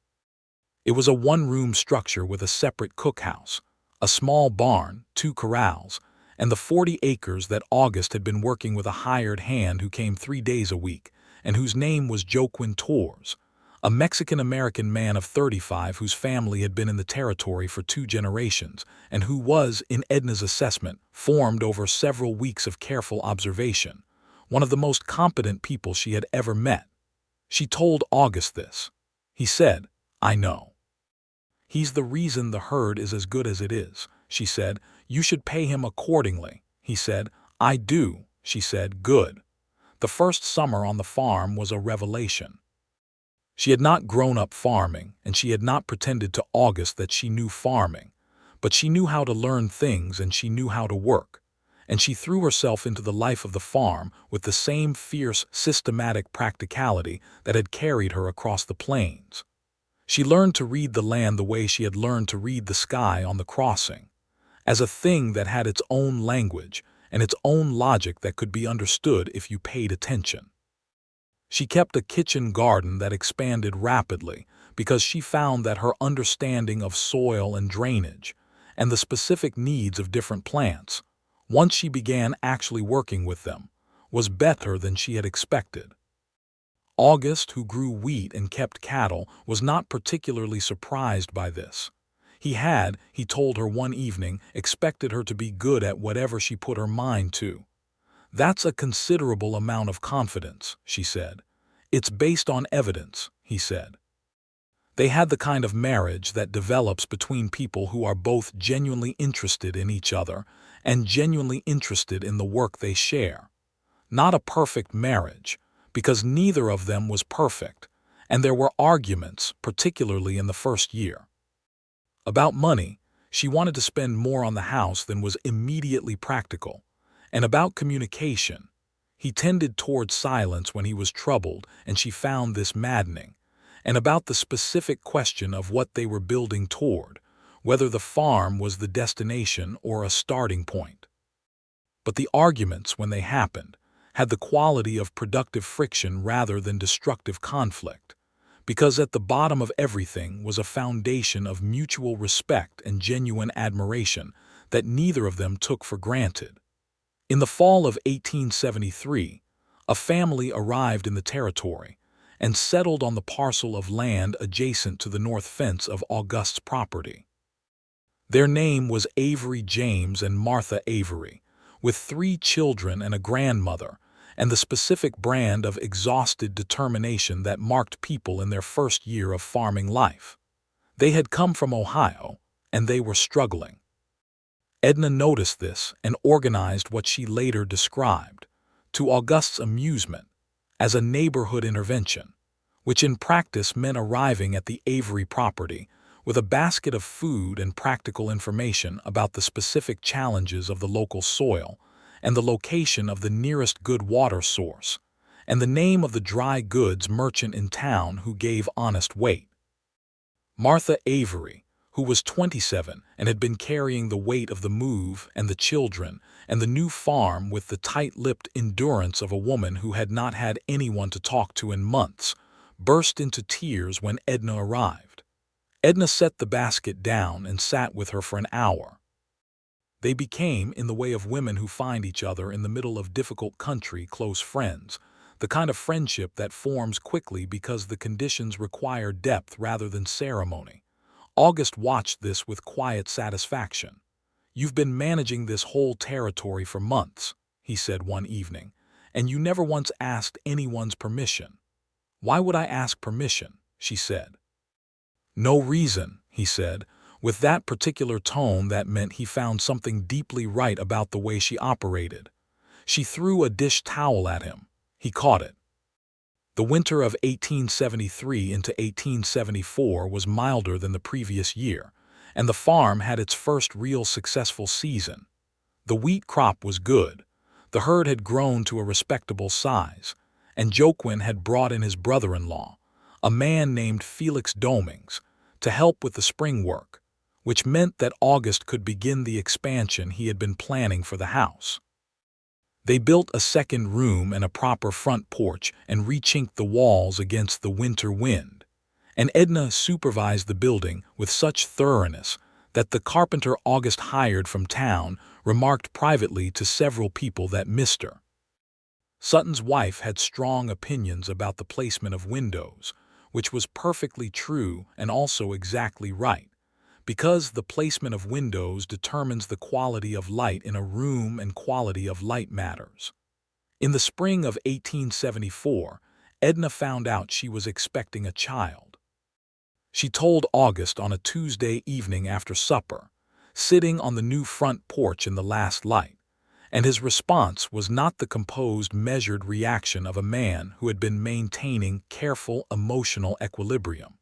It was a one-room structure with a separate cookhouse, a small barn, 2 corrals, and the 40 acres that August had been working with a hired hand who came 3 days a week, and whose name was Joaquin Torres, a Mexican-American man of 35 whose family had been in the territory for 2 generations and who was, in Edna's assessment, formed over several weeks of careful observation, one of the most competent people she had ever met. She told August this. He said, "I know. He's the reason the herd is as good as it is," she said. "You should pay him accordingly." He said, "I do," she said. "Good." The first summer on the farm was a revelation. She had not grown up farming, and she had not pretended to August that she knew farming, but she knew how to learn things and she knew how to work, and she threw herself into the life of the farm with the same fierce, systematic practicality that had carried her across the plains. She learned to read the land the way she had learned to read the sky on the crossing, as a thing that had its own language and its own logic that could be understood if you paid attention. She kept a kitchen garden that expanded rapidly because she found that her understanding of soil and drainage and the specific needs of different plants, once she began actually working with them, was better than she had expected. August, who grew wheat and kept cattle, was not particularly surprised by this. He told her one evening, expected her to be good at whatever she put her mind to. "That's a considerable amount of confidence," she said. "It's based on evidence," he said. They had the kind of marriage that develops between people who are both genuinely interested in each other and genuinely interested in the work they share. Not a perfect marriage, because neither of them was perfect, and there were arguments, particularly in the first year. About money, she wanted to spend more on the house than was immediately practical. And about communication, he tended toward silence when he was troubled, and she found this maddening. And about the specific question of what they were building toward, whether the farm was the destination or a starting point. But the arguments, when they happened, had the quality of productive friction rather than destructive conflict, because at the bottom of everything was a foundation of mutual respect and genuine admiration that neither of them took for granted. In the fall of 1873, a family arrived in the territory and settled on the parcel of land adjacent to the north fence of August's property. Their name was Avery James and Martha Avery, with 3 children and a grandmother, and the specific brand of exhausted determination that marked people in their first year of farming life. They had come from Ohio, and they were struggling. Edna noticed this and organized what she later described, to August's amusement, as a neighborhood intervention, which in practice meant arriving at the Avery property with a basket of food and practical information about the specific challenges of the local soil and the location of the nearest good water source, and the name of the dry goods merchant in town who gave honest weight. Martha Avery, who was 27 and had been carrying the weight of the move and the children and the new farm with the tight-lipped endurance of a woman who had not had anyone to talk to in months, burst into tears when Edna arrived. Edna set the basket down and sat with her for an hour. They became, in the way of women who find each other in the middle of difficult country, close friends, the kind of friendship that forms quickly because the conditions require depth rather than ceremony. August watched this with quiet satisfaction. "You've been managing this whole territory for months," he said one evening, "and you never once asked anyone's permission." "Why would I ask permission?" she said. "No reason," he said, with that particular tone that meant he found something deeply right about the way she operated. She threw a dish towel at him. He caught it. The winter of 1873 into 1874 was milder than the previous year, and the farm had its first real successful season. The wheat crop was good, the herd had grown to a respectable size, and Joaquin had brought in his brother-in-law, a man named Felix Domings, to help with the spring work, which meant that August could begin the expansion he had been planning for the house. They built a second room and a proper front porch and rechinked the walls against the winter wind, and Edna supervised the building with such thoroughness that the carpenter August hired from town remarked privately to several people that Mr. Sutton's wife had strong opinions about the placement of windows, which was perfectly true and also exactly right, because the placement of windows determines the quality of light in a room, and quality of light matters. In the spring of 1874, Edna found out she was expecting a child. She told August on a Tuesday evening after supper, sitting on the new front porch in the last light, and his response was not the composed, measured reaction of a man who had been maintaining careful emotional equilibrium.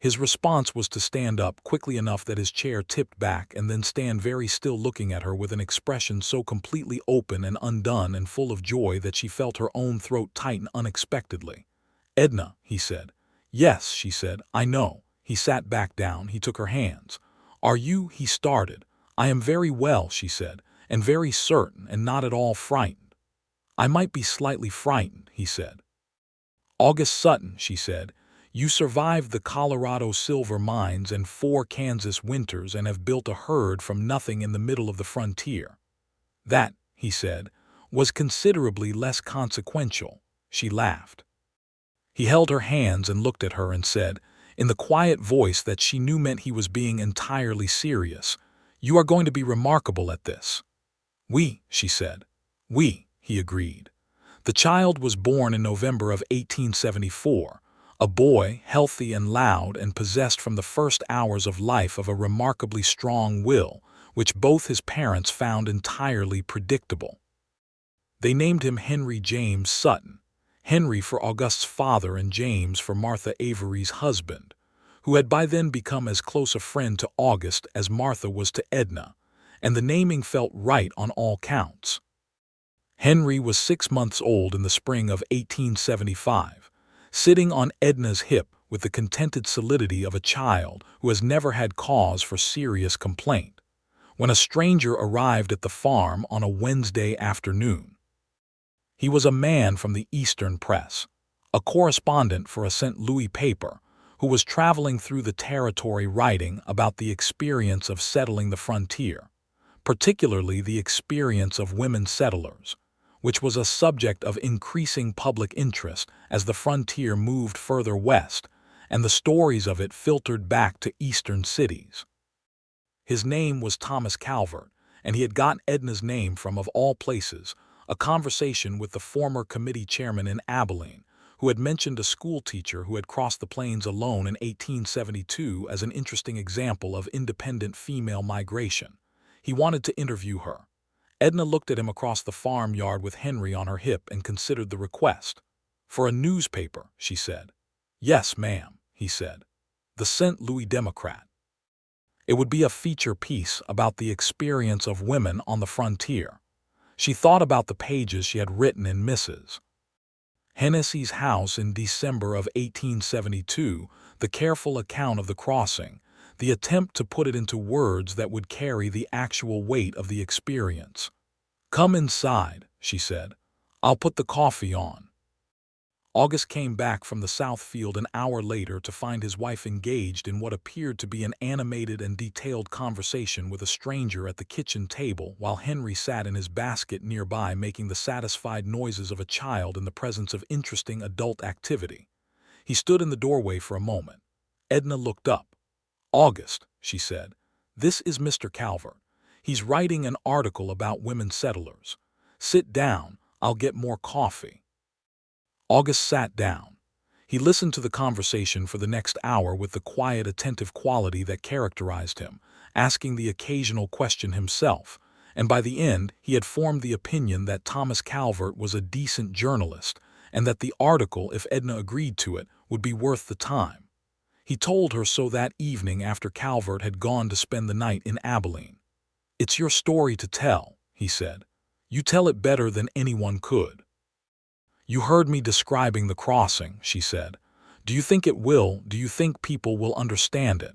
His response was to stand up quickly enough that his chair tipped back and then stand very still looking at her with an expression so completely open and undone and full of joy that she felt her own throat tighten unexpectedly. "Edna," he said. "Yes," she said, "I know." He sat back down. He took her hands. "Are you?" he started. "I am very well," she said, "and very certain and not at all frightened." "I might be slightly frightened," he said. "August Sutton," she said, "you survived the Colorado silver mines and 4 Kansas winters and have built a herd from nothing in the middle of the frontier." "That," he said, "was considerably less consequential." She laughed. He held her hands and looked at her and said, in the quiet voice that she knew meant he was being entirely serious, "You are going to be remarkable at this." "Oui," she said. "Oui," he agreed. The child was born in November of 1874, a boy, healthy and loud and possessed from the first hours of life of a remarkably strong will, which both his parents found entirely predictable. They named him Henry James Sutton, Henry for August's father and James for Martha Avery's husband, who had by then become as close a friend to August as Martha was to Edna, and the naming felt right on all counts. Henry was 6 months old in the spring of 1875, sitting on Edna's hip with the contented solidity of a child who has never had cause for serious complaint, when a stranger arrived at the farm on a Wednesday afternoon. He was a man from the Eastern press, a correspondent for a St. Louis paper, who was traveling through the territory writing about the experience of settling the frontier, particularly the experience of women settlers, which was a subject of increasing public interest as the frontier moved further west and the stories of it filtered back to eastern cities. His name was Thomas Calvert, and he had gotten Edna's name from, of all places, a conversation with the former committee chairman in Abilene, who had mentioned a schoolteacher who had crossed the plains alone in 1872 as an interesting example of independent female migration. He wanted to interview her. Edna looked at him across the farmyard with Henry on her hip and considered the request. "For a newspaper," she said. "Yes, ma'am," he said. "The St. Louis Democrat. It would be a feature piece about the experience of women on the frontier." She thought about the pages she had written in Mrs. Hennessy's house in December of 1872, the careful account of the crossing, the attempt to put it into words that would carry the actual weight of the experience. "Come inside," she said. "I'll put the coffee on." August came back from the south field an hour later to find his wife engaged in what appeared to be an animated and detailed conversation with a stranger at the kitchen table, while Henry sat in his basket nearby making the satisfied noises of a child in the presence of interesting adult activity. He stood in the doorway for a moment. Edna looked up. "August," she said, "this is Mr. Calvert. He's writing an article about women settlers. Sit down, I'll get more coffee." August sat down. He listened to the conversation for the next hour with the quiet, attentive quality that characterized him, asking the occasional question himself, and by the end he had formed the opinion that Thomas Calvert was a decent journalist and that the article, if Edna agreed to it, would be worth the time. He told her so that evening after Calvert had gone to spend the night in Abilene. "It's your story to tell," he said. "You tell it better than anyone could." "You heard me describing the crossing," she said. Do you think people will understand it?"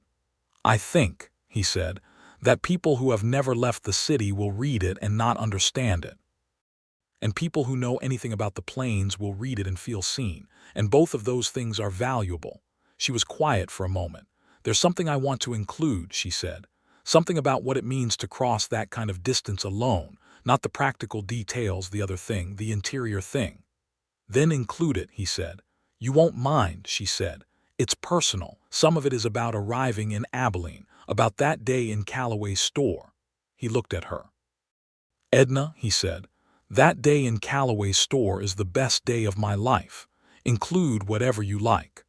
"I think," he said, "that people who have never left the city will read it and not understand it. And people who know anything about the plains will read it and feel seen, and both of those things are valuable." She was quiet for a moment. "There's something I want to include," she said. "Something about what it means to cross that kind of distance alone, not the practical details, the other thing, the interior thing." "Then include it," he said. "You won't mind," she said. "It's personal. Some of it is about arriving in Abilene, about that day in Calloway's store." He looked at her. "Edna," he said, "that day in Calloway's store is the best day of my life. Include whatever you like."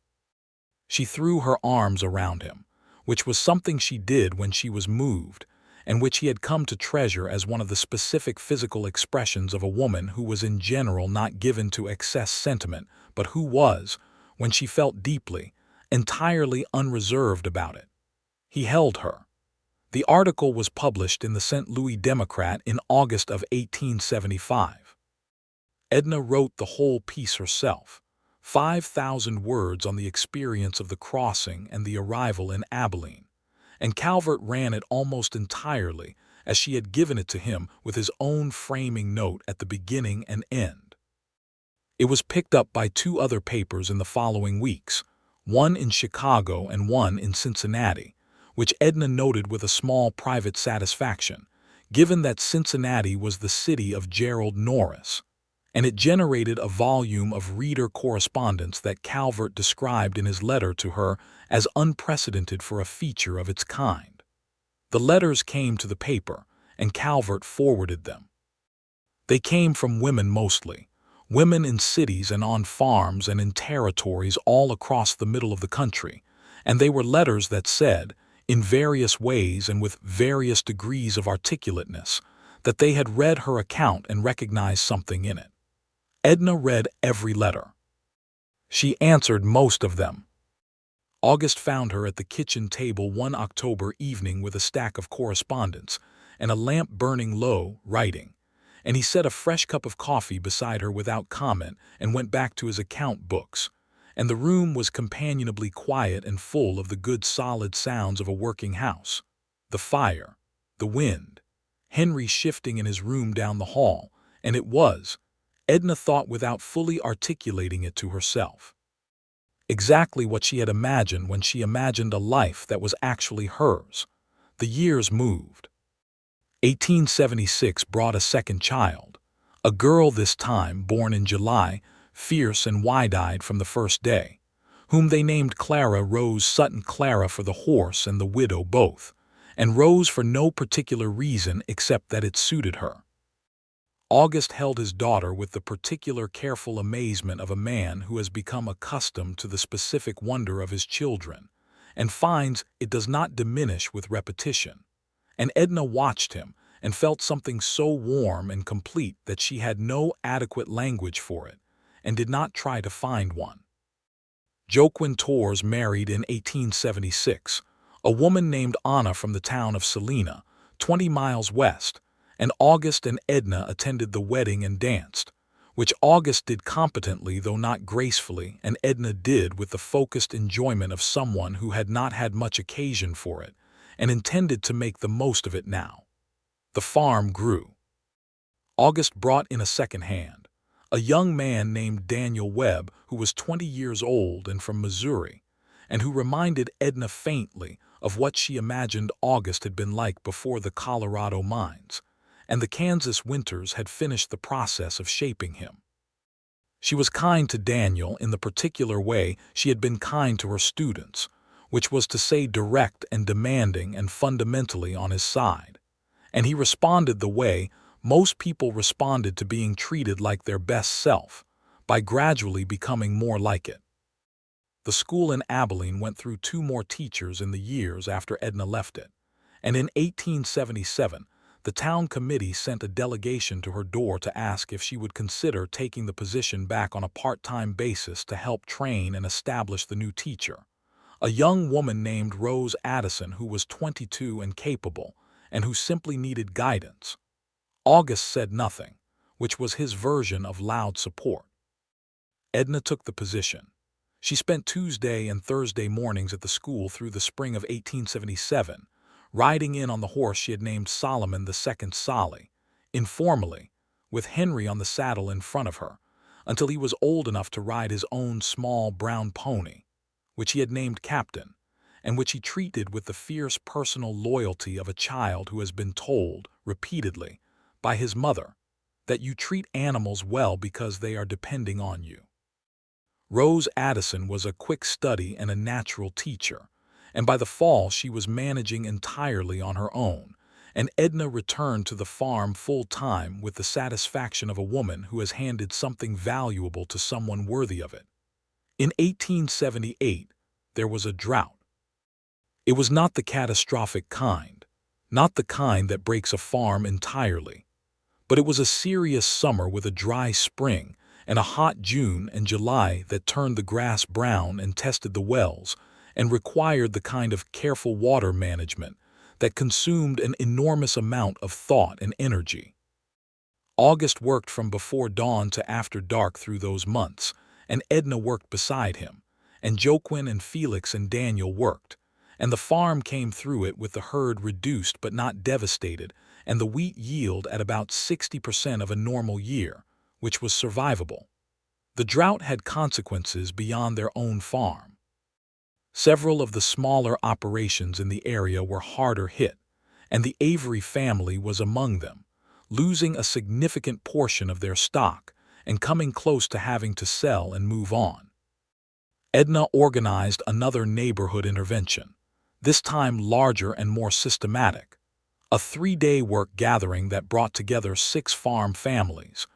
She threw her arms around him, which was something she did when she was moved, and which he had come to treasure as one of the specific physical expressions of a woman who was in general not given to excess sentiment, but who was, when she felt deeply, entirely unreserved about it. He held her. The article was published in the St. Louis Democrat in August of 1875. Edna wrote the whole piece herself, 5,000 words on the experience of the crossing and the arrival in Abilene, and Calvert ran it almost entirely as she had given it to him with his own framing note at the beginning and end. It was picked up by 2 other papers in the following weeks, one in Chicago and one in Cincinnati, which Edna noted with a small private satisfaction, given that Cincinnati was the city of Gerald Norris, and it generated a volume of reader correspondence that Calvert described in his letter to her as unprecedented for a feature of its kind. The letters came to the paper, and Calvert forwarded them. They came from women mostly, women in cities and on farms and in territories all across the middle of the country, and they were letters that said, in various ways and with various degrees of articulateness, that they had read her account and recognized something in it. Edna read every letter. She answered most of them. August found her at the kitchen table one October evening with a stack of correspondence and a lamp burning low, writing, and he set a fresh cup of coffee beside her without comment and went back to his account books, and the room was companionably quiet and full of the good solid sounds of a working house, the fire, the wind, Henry shifting in his room down the hall, and it was, Edna thought without fully articulating it to herself, exactly what she had imagined when she imagined a life that was actually hers. The years moved. 1876 brought a second child, a girl this time born in July, fierce and wide-eyed from the first day, whom they named Clara Rose Sutton, Clara for the horse and the widow both, and rose for no particular reason except that it suited her. August held his daughter with the particular careful amazement of a man who has become accustomed to the specific wonder of his children, and finds it does not diminish with repetition. And Edna watched him and felt something so warm and complete that she had no adequate language for it, and did not try to find one. Joaquin Torres married in 1876, a woman named Anna from the town of Salina, 20 miles west, and August and Edna attended the wedding and danced, which August did competently though not gracefully, and Edna did with the focused enjoyment of someone who had not had much occasion for it, and intended to make the most of it now. The farm grew. August brought in a second hand, a young man named Daniel Webb, who was 20 years old and from Missouri, and who reminded Edna faintly of what she imagined August had been like before the Colorado mines, and the Kansas winters had finished the process of shaping him. She was kind to Daniel in the particular way she had been kind to her students, which was to say direct and demanding and fundamentally on his side, and he responded the way most people responded to being treated like their best self, by gradually becoming more like it. The school in Abilene went through 2 more teachers in the years after Edna left it, and in 1877, the town committee sent a delegation to her door to ask if she would consider taking the position back on a part-time basis to help train and establish the new teacher, a young woman named Rose Addison who was 22 and capable, and who simply needed guidance. August said nothing, which was his version of loud support. Edna took the position. She spent Tuesday and Thursday mornings at the school through the spring of 1877, riding in on the horse she had named Solomon II Solly, informally, with Henry on the saddle in front of her, until he was old enough to ride his own small brown pony, which he had named Captain, and which he treated with the fierce personal loyalty of a child who has been told, repeatedly, by his mother, that you treat animals well because they are depending on you. Rose Addison was a quick study and a natural teacher, and by the fall she was managing entirely on her own, and Edna returned to the farm full-time with the satisfaction of a woman who has handed something valuable to someone worthy of it. In 1878, there was a drought. It was not the catastrophic kind, not the kind that breaks a farm entirely, but it was a serious summer with a dry spring and a hot June and July that turned the grass brown and tested the wells, and required the kind of careful water management that consumed an enormous amount of thought and energy. August worked from before dawn to after dark through those months, and Edna worked beside him, and Joaquin and Felix and Daniel worked, and the farm came through it with the herd reduced but not devastated, and the wheat yield at about 60% of a normal year, which was survivable. The drought had consequences beyond their own farm. Several of the smaller operations in the area were harder hit, and the Avery family was among them, losing a significant portion of their stock and coming close to having to sell and move on. Edna organized another neighborhood intervention, this time larger and more systematic, a 3-day work gathering that brought together 6 farm families,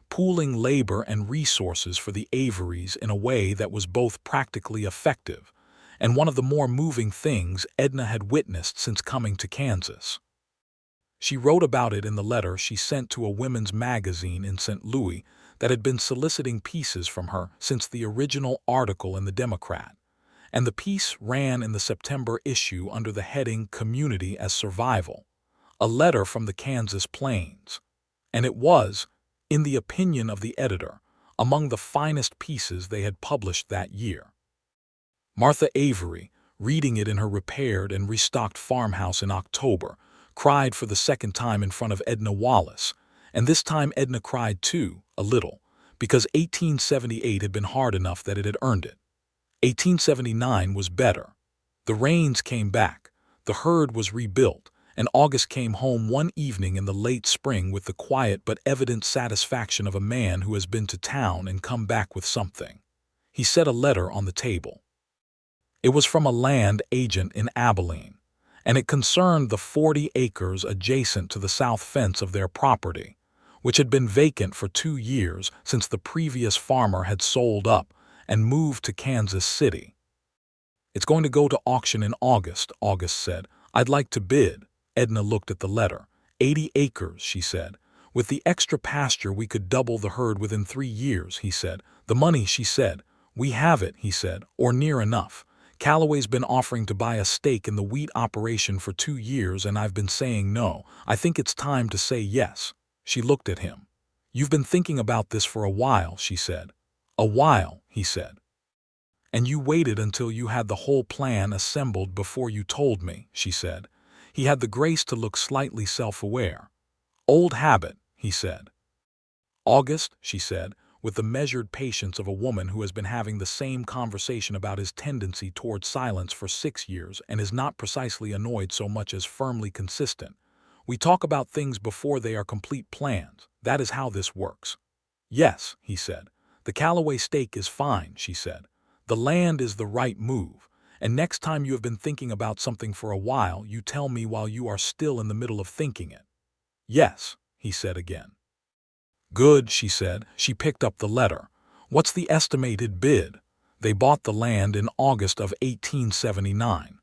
pooling labor and resources for the Averys in a way that was both practically effective and one of the more moving things Edna had witnessed since coming to Kansas. She wrote about it in the letter she sent to a women's magazine in St. Louis that had been soliciting pieces from her since the original article in the Democrat, and the piece ran in the September issue under the heading Community as Survival, a letter from the Kansas Plains, and it was, in the opinion of the editor, among the finest pieces they had published that year. Martha Avery, reading it in her repaired and restocked farmhouse in October, cried for the second time in front of Edna Wallace, and this time Edna cried too, a little, because 1878 had been hard enough that it had earned it. 1879 was better. The rains came back, the herd was rebuilt, and August came home one evening in the late spring with the quiet but evident satisfaction of a man who has been to town and come back with something. He set a letter on the table. It was from a land agent in Abilene, and it concerned the 40 acres adjacent to the south fence of their property, which had been vacant for 2 years since the previous farmer had sold up and moved to Kansas City. "It's going to go to auction in August," August said. "I'd like to bid." Edna looked at the letter. 80 acres, she said. "With the extra pasture we could double the herd within 3 years," he said. "The money," she said. "We have it," he said, "or near enough. Callaway's been offering to buy a stake in the wheat operation for 2 years, and I've been saying no. I think it's time to say yes." She looked at him. "You've been thinking about this for a while," she said. "A while," he said. "And you waited until you had the whole plan assembled before you told me," she said. He had the grace to look slightly self-aware. "Old habit," he said. "August," she said, with the measured patience of a woman who has been having the same conversation about his tendency toward silence for 6 years and is not precisely annoyed so much as firmly consistent. "We talk about things before they are complete plans. That is how this works." "Yes," he said. "The Callaway stake is fine," she said. "The land is the right move. And next time you have been thinking about something for a while, you tell me while you are still in the middle of thinking it." "Yes," he said again. "Good," she said. She picked up the letter. "What's the estimated bid?" They bought the land in August of 1879.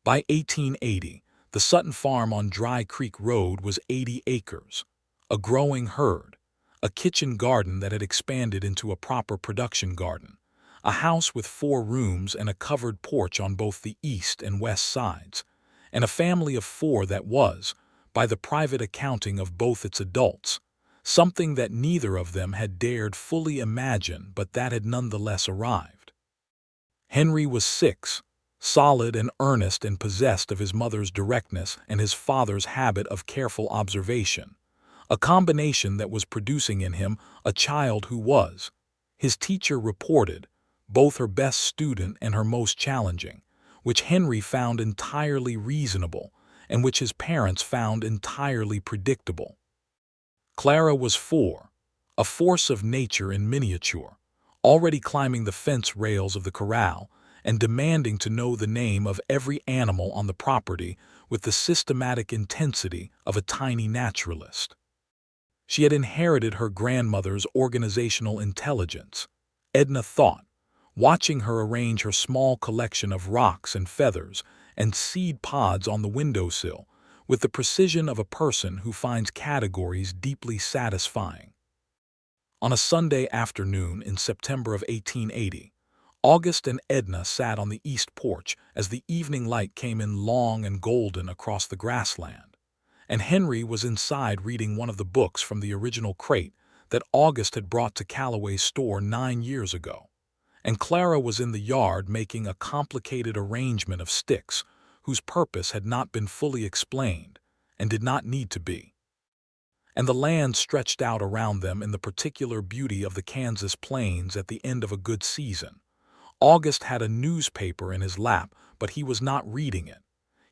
By 1880, the Sutton farm on Dry Creek Road was 80 acres, a growing herd, a kitchen garden that had expanded into a proper production garden, a house with 4 rooms and a covered porch on both the east and west sides, and a family of 4 that was, by the private accounting of both its adults, something that neither of them had dared fully imagine but that had nonetheless arrived. Henry was 6, solid and earnest and possessed of his mother's directness and his father's habit of careful observation, a combination that was producing in him a child who was, his teacher reported, both her best student and her most challenging, which Henry found entirely reasonable and which his parents found entirely predictable. Clara was 4, a force of nature in miniature, already climbing the fence rails of the corral and demanding to know the name of every animal on the property with the systematic intensity of a tiny naturalist. She had inherited her grandmother's organizational intelligence, Edna thought, watching her arrange her small collection of rocks and feathers and seed pods on the windowsill with the precision of a person who finds categories deeply satisfying. On a Sunday afternoon in September of 1880, August and Edna sat on the east porch as the evening light came in long and golden across the grassland, and Henry was inside reading one of the books from the original crate that August had brought to Callaway's store 9 years ago, and Clara was in the yard making a complicated arrangement of sticks whose purpose had not been fully explained and did not need to be. And the land stretched out around them in the particular beauty of the Kansas plains at the end of a good season. August had a newspaper in his lap, but he was not reading it.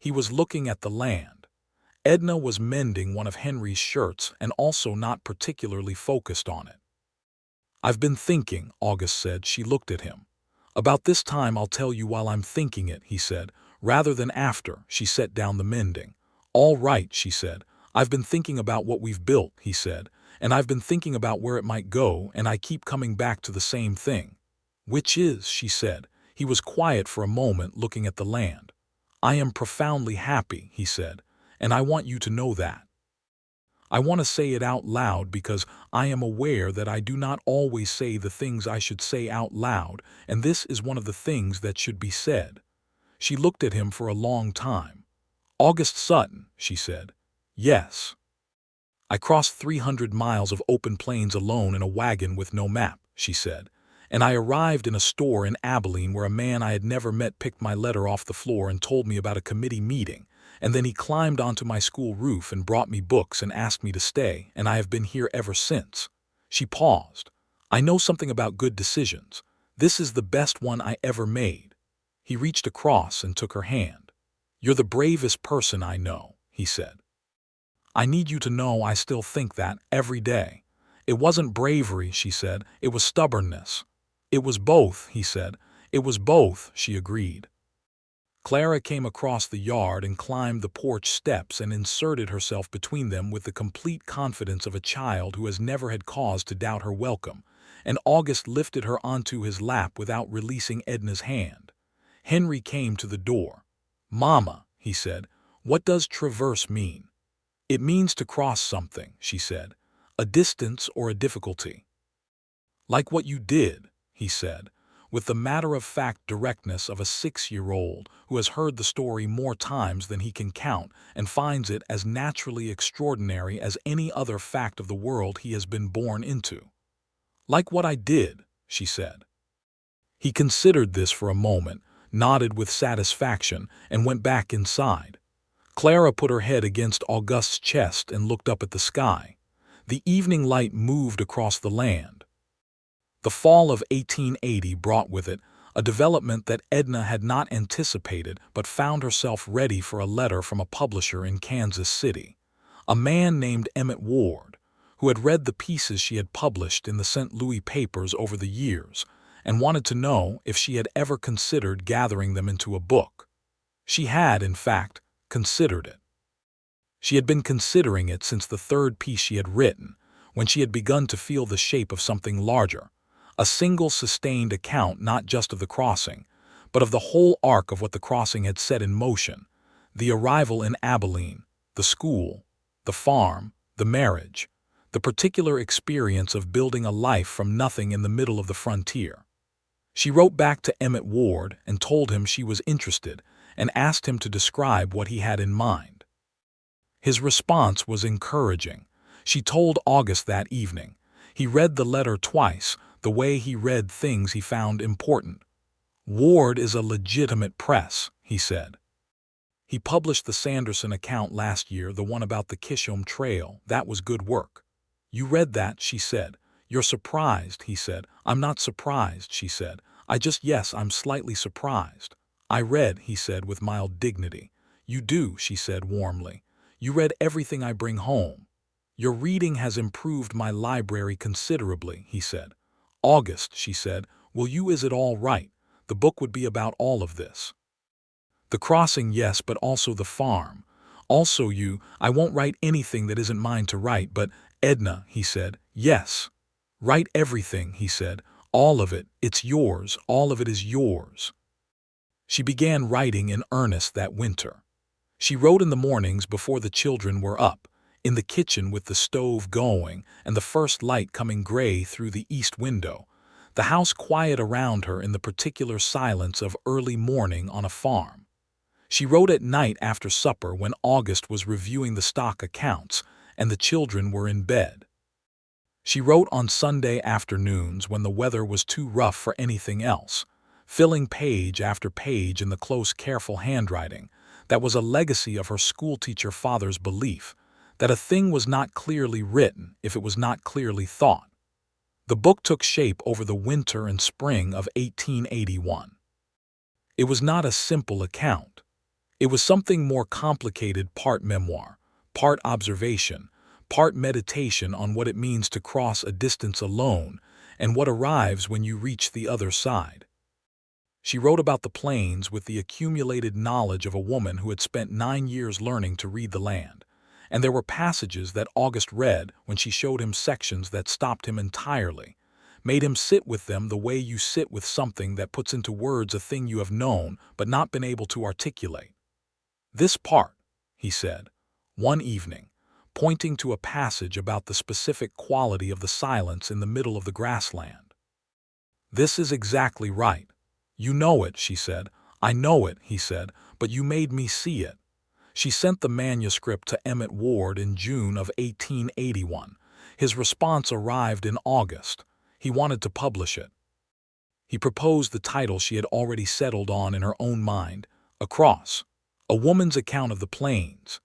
He was looking at the land. Edna was mending one of Henry's shirts and also not particularly focused on it. "I've been thinking," August said. She looked at him. "About this time I'll tell you while I'm thinking it," he said, rather than after. She set down the mending. "All right," she said. "I've been thinking about what we've built," he said, "and I've been thinking about where it might go, and I keep coming back to the same thing." "Which is," she said. He was quiet for a moment, looking at the land. "I am profoundly happy," he said, "and I want you to know that. I want to say it out loud because I am aware that I do not always say the things I should say out loud, and this is one of the things that should be said." She looked at him for a long time. "August Sutton," she said. "Yes. I crossed 300 miles of open plains alone in a wagon with no map," she said, "and I arrived in a store in Abilene where a man I had never met picked my letter off the floor and told me about a committee meeting, and then he climbed onto my school roof and brought me books and asked me to stay, and I have been here ever since." She paused. "I know something about good decisions. This is the best one I ever made." He reached across and took her hand. "You're the bravest person I know," he said. "I need you to know I still think that every day." "It wasn't bravery," she said. "It was stubbornness." "It was both," he said. "It was both," she agreed. Clara came across the yard and climbed the porch steps and inserted herself between them with the complete confidence of a child who has never had cause to doubt her welcome, and August lifted her onto his lap without releasing Edna's hand. Henry came to the door. "Mama," he said, "what does traverse mean?" "It means to cross something," she said, "a distance or a difficulty." "Like what you did," he said, with the matter-of-fact directness of a 6-year-old who has heard the story more times than he can count and finds it as naturally extraordinary as any other fact of the world he has been born into. "Like what I did," she said. He considered this for a moment, nodded with satisfaction, and went back inside. Clara put her head against August's chest and looked up at the sky. The evening light moved across the land. The fall of 1880 brought with it a development that Edna had not anticipated but found herself ready for a letter from a publisher in Kansas City, a man named Emmett Ward, who had read the pieces she had published in the St. Louis papers over the years and wanted to know if she had ever considered gathering them into a book. She had, in fact, considered it. She had been considering it since the third piece she had written, when she had begun to feel the shape of something larger, a single sustained account not just of the crossing, but of the whole arc of what the crossing had set in motion: the arrival in Abilene, the school, the farm, the marriage, the particular experience of building a life from nothing in the middle of the frontier. She wrote back to Emmett Ward and told him she was interested and asked him to describe what he had in mind. His response was encouraging. She told August that evening. He read the letter twice, the way he read things he found important. "Ward is a legitimate press," he said. "He published the Sanderson account last year, the one about the Kishom Trail. That was good work." "You read that," she said. "You're surprised," he said. "I'm not surprised," she said. Yes, I'm slightly surprised." "I read," he said with mild dignity. "You do," she said warmly. "You read everything I bring home." "Your reading has improved my library considerably," he said. "August," she said, is it all right? The book would be about all of this. The crossing, yes, but also the farm. Also you. I won't write anything that isn't mine to write, but Edna," he said. "Yes. Write everything," he said. "All of it. It's yours. All of it is yours." She began writing in earnest that winter. She wrote in the mornings before the children were up, in the kitchen with the stove going and the first light coming gray through the east window, the house quiet around her in the particular silence of early morning on a farm. She wrote at night after supper when August was reviewing the stock accounts and the children were in bed. She wrote on Sunday afternoons when the weather was too rough for anything else, filling page after page in the close, careful handwriting that was a legacy of her schoolteacher father's belief that a thing was not clearly written if it was not clearly thought. The book took shape over the winter and spring of 1881. It was not a simple account. It was something more complicated, part memoir, part observation, part meditation on what it means to cross a distance alone and what arrives when you reach the other side. She wrote about the plains with the accumulated knowledge of a woman who had spent 9 years learning to read the land, and there were passages that August read when she showed him sections that stopped him entirely, made him sit with them the way you sit with something that puts into words a thing you have known but not been able to articulate. "This part," he said, one evening, pointing to a passage about the specific quality of the silence in the middle of the grassland. "This is exactly right. You know it," she said. "I know it," he said, "but you made me see it." She sent the manuscript to Emmett Ward in June of 1881. His response arrived in August. He wanted to publish it. He proposed the title she had already settled on in her own mind, Across, A Woman's Account of the Plains,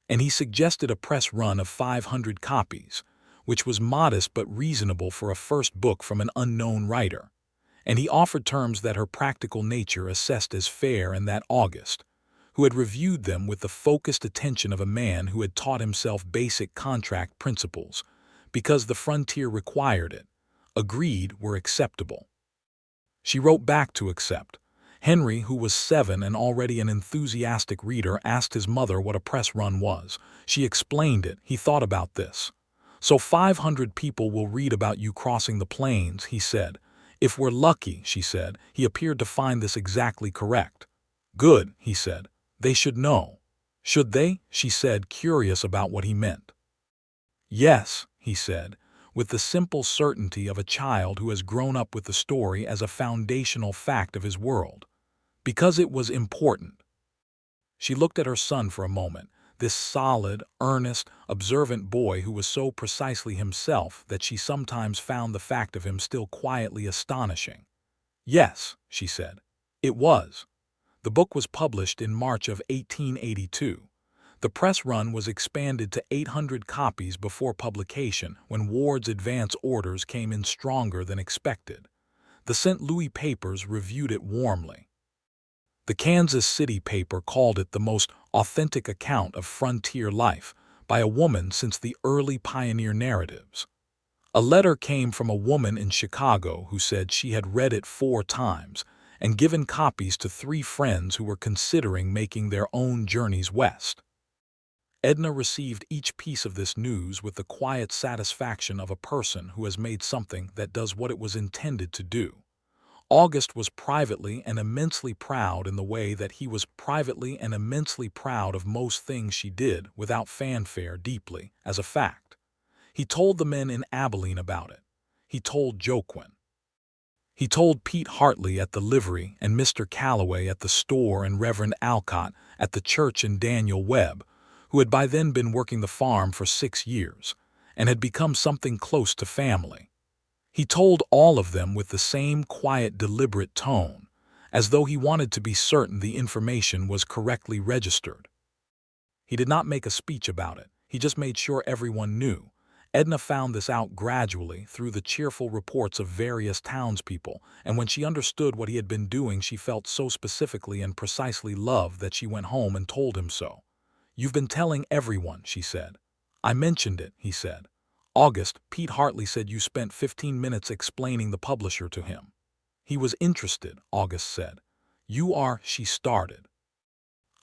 and he suggested a press run of 500 copies, which was modest but reasonable for a first book from an unknown writer, and he offered terms that her practical nature assessed as fair and that August, who had reviewed them with the focused attention of a man who had taught himself basic contract principles, because the frontier required it, agreed were acceptable. She wrote back to accept, Henry, who was 7 and already an enthusiastic reader, asked his mother what a press run was. She explained it. He thought about this. "So 500 people will read about you crossing the plains," he said. "If we're lucky," she said. He appeared to find this exactly correct. "Good," he said. "They should know." "Should they?" she said, curious about what he meant. "Yes," he said, with the simple certainty of a child who has grown up with the story as a foundational fact of his world. "Because it was important." She looked at her son for a moment, this solid, earnest, observant boy who was so precisely himself that she sometimes found the fact of him still quietly astonishing. "Yes," she said. "It was." The book was published in March of 1882. The press run was expanded to 800 copies before publication when Ward's advance orders came in stronger than expected. The St. Louis papers reviewed it warmly. The Kansas City paper called it the most authentic account of frontier life by a woman since the early pioneer narratives. A letter came from a woman in Chicago who said she had read it 4 times and given copies to 3 friends who were considering making their own journeys west. Edna received each piece of this news with the quiet satisfaction of a person who has made something that does what it was intended to do. August was privately and immensely proud in the way that he was privately and immensely proud of most things she did without fanfare deeply, as a fact. He told the men in Abilene about it. He told Joaquin. He told Pete Hartley at the livery and Mr. Calloway at the store and Reverend Alcott at the church and Daniel Webb, who had by then been working the farm for 6 years and had become something close to family. He told all of them with the same quiet, deliberate tone, as though he wanted to be certain the information was correctly registered. He did not make a speech about it. He just made sure everyone knew. Edna found this out gradually through the cheerful reports of various townspeople, and when she understood what he had been doing, she felt so specifically and precisely loved that she went home and told him so. "You've been telling everyone," she said. "I mentioned it," he said. "August, Pete Hartley said you spent 15 minutes explaining the publisher to him." "He was interested," August said. "You are," she started.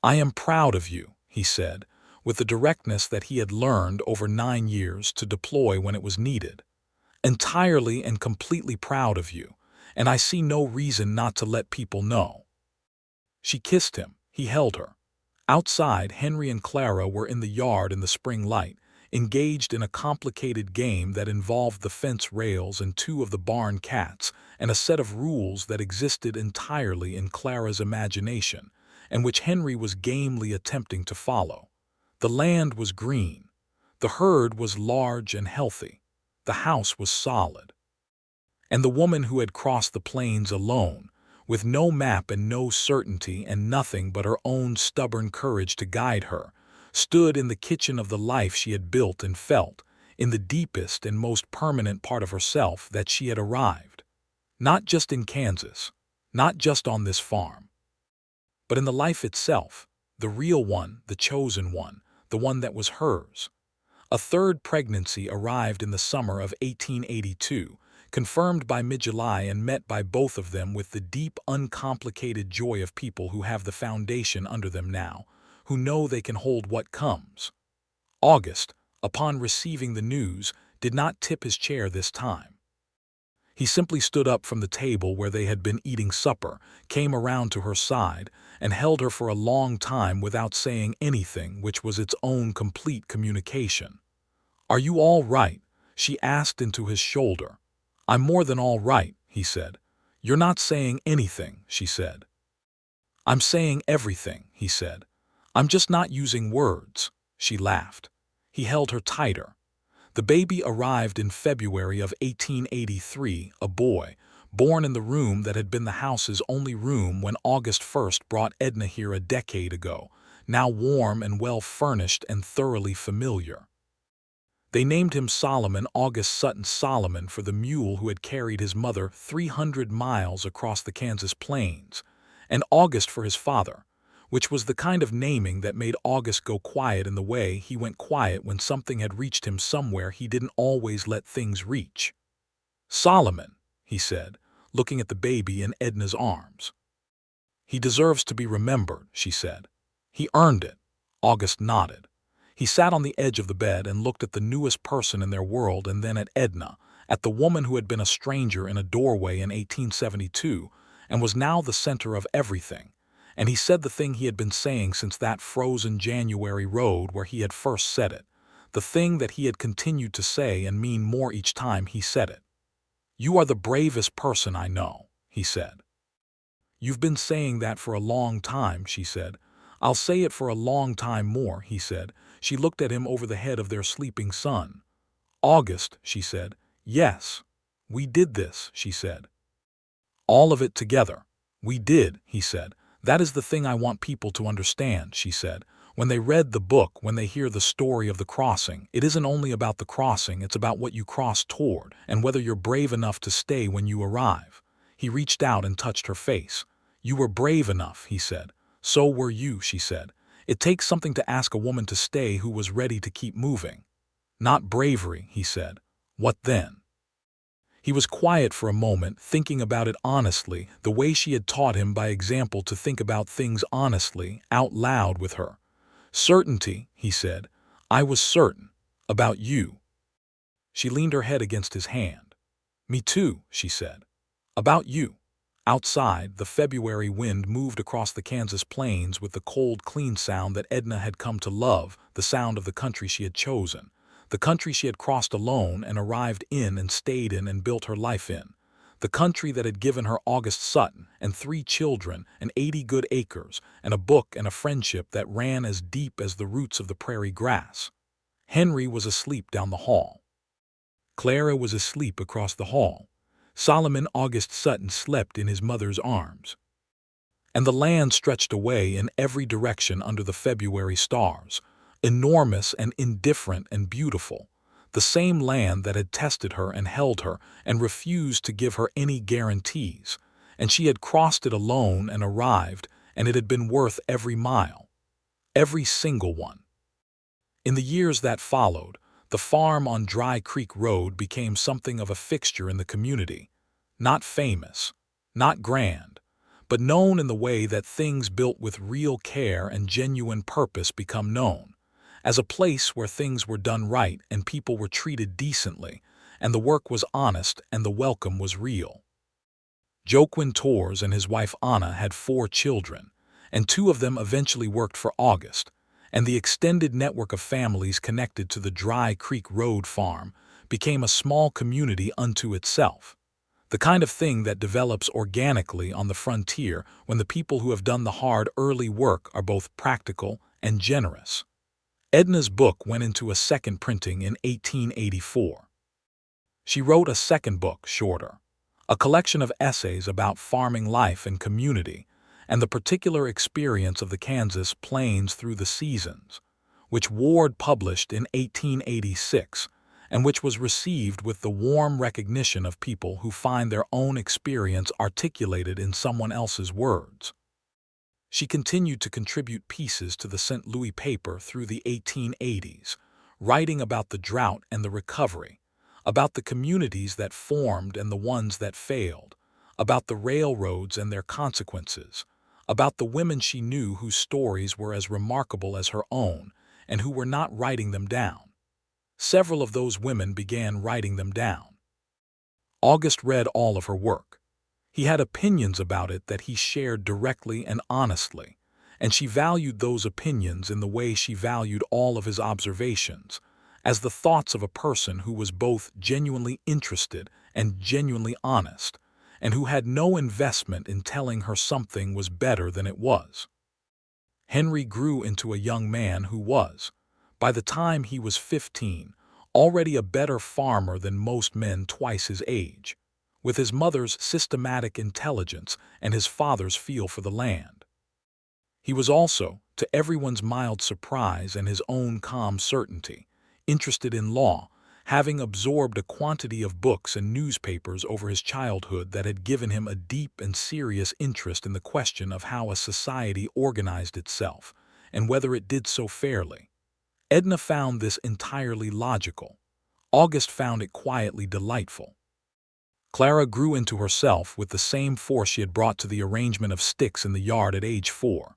"I am proud of you," he said, with the directness that he had learned over 9 years to deploy when it was needed. "Entirely and completely proud of you, and I see no reason not to let people know." She kissed him. He held her. Outside, Henry and Clara were in the yard in the spring light, engaged in a complicated game that involved the fence rails and 2 of the barn cats and a set of rules that existed entirely in Clara's imagination and which Henry was gamely attempting to follow. The land was green. The herd was large and healthy. The house was solid. And the woman who had crossed the plains alone, with no map and no certainty and nothing but her own stubborn courage to guide her, stood in the kitchen of the life she had built and felt, in the deepest and most permanent part of herself, that she had arrived. Not just in Kansas, not just on this farm, but in the life itself, the real one, the chosen one, the one that was hers. A 3rd pregnancy arrived in the summer of 1882, confirmed by mid-July and met by both of them with the deep, uncomplicated joy of people who have the foundation under them now, who know they can hold what comes. August, upon receiving the news, did not tip his chair this time. He simply stood up from the table where they had been eating supper, came around to her side, and held her for a long time without saying anything, which was its own complete communication. "Are you all right?" she asked into his shoulder. "I'm more than all right," he said. "You're not saying anything," she said. "I'm saying everything," he said. "I'm just not using words." She laughed. He held her tighter. The baby arrived in February of 1883, a boy, born in the room that had been the house's only room when August first brought Edna here a decade ago, now warm and well furnished and thoroughly familiar. They named him Solomon, August Sutton Solomon, for the mule who had carried his mother 300 miles across the Kansas plains, and August for his father, which was the kind of naming that made August go quiet in the way he went quiet when something had reached him somewhere he didn't always let things reach. "Solomon," he said, looking at the baby in Edna's arms. "He deserves to be remembered," she said. "He earned it." August nodded. He sat on the edge of the bed and looked at the newest person in their world and then at Edna, at the woman who had been a stranger in a doorway in 1872 and was now the center of everything. And he said the thing he had been saying since that frozen January road where he had first said it, the thing that he had continued to say and mean more each time he said it. "You are the bravest person I know," he said. "You've been saying that for a long time," she said. "I'll say it for a long time more," he said. She looked at him over the head of their sleeping son. "August," she said. "Yes. We did this," she said. "All of it together." "We did," he said. "That is the thing I want people to understand," she said. "When they read the book, when they hear the story of the crossing, it isn't only about the crossing, it's about what you cross toward, and whether you're brave enough to stay when you arrive." He reached out and touched her face. "You were brave enough," he said. "So were you," she said. "It takes something to ask a woman to stay who was ready to keep moving." "Not bravery," he said. "What then?" He was quiet for a moment, thinking about it honestly, the way she had taught him by example to think about things honestly, out loud with her. "Certainty," he said. "I was certain. About you." She leaned her head against his hand. "Me too," she said. "About you." Outside, the February wind moved across the Kansas plains with the cold, clean sound that Edna had come to love, the sound of the country she had chosen, the country she had crossed alone and arrived in and stayed in and built her life in, the country that had given her August Sutton and 3 children and 80 good acres and a book and a friendship that ran as deep as the roots of the prairie grass. Henry was asleep down the hall. Clara was asleep across the hall. Solomon August Sutton slept in his mother's arms. And the land stretched away in every direction under the February stars, enormous and indifferent and beautiful, the same land that had tested her and held her and refused to give her any guarantees, and she had crossed it alone and arrived, and it had been worth every mile, every single one. In the years that followed, the farm on Dry Creek Road became something of a fixture in the community, not famous, not grand, but known in the way that things built with real care and genuine purpose become known, as a place where things were done right and people were treated decently, and the work was honest and the welcome was real. Joaquin Torres and his wife Anna had 4 children, and 2 of them eventually worked for August, and the extended network of families connected to the Dry Creek Road farm became a small community unto itself, the kind of thing that develops organically on the frontier when the people who have done the hard early work are both practical and generous. Edna's book went into a second printing in 1884. She wrote a second book, shorter, a collection of essays about farming life and community, and the particular experience of the Kansas plains through the seasons, which Ward published in 1886, and which was received with the warm recognition of people who find their own experience articulated in someone else's words. She continued to contribute pieces to the St. Louis paper through the 1880s, writing about the drought and the recovery, about the communities that formed and the ones that failed, about the railroads and their consequences, about the women she knew whose stories were as remarkable as her own and who were not writing them down. Several of those women began writing them down. August read all of her work. He had opinions about it that he shared directly and honestly, and she valued those opinions in the way she valued all of his observations, as the thoughts of a person who was both genuinely interested and genuinely honest, and who had no investment in telling her something was better than it was. Henry grew into a young man who was, by the time he was 15, already a better farmer than most men twice his age, with his mother's systematic intelligence and his father's feel for the land. He was also, to everyone's mild surprise and his own calm certainty, interested in law, having absorbed a quantity of books and newspapers over his childhood that had given him a deep and serious interest in the question of how a society organized itself, and whether it did so fairly. Edna found this entirely logical. August found it quietly delightful. Clara grew into herself with the same force she had brought to the arrangement of sticks in the yard at age 4.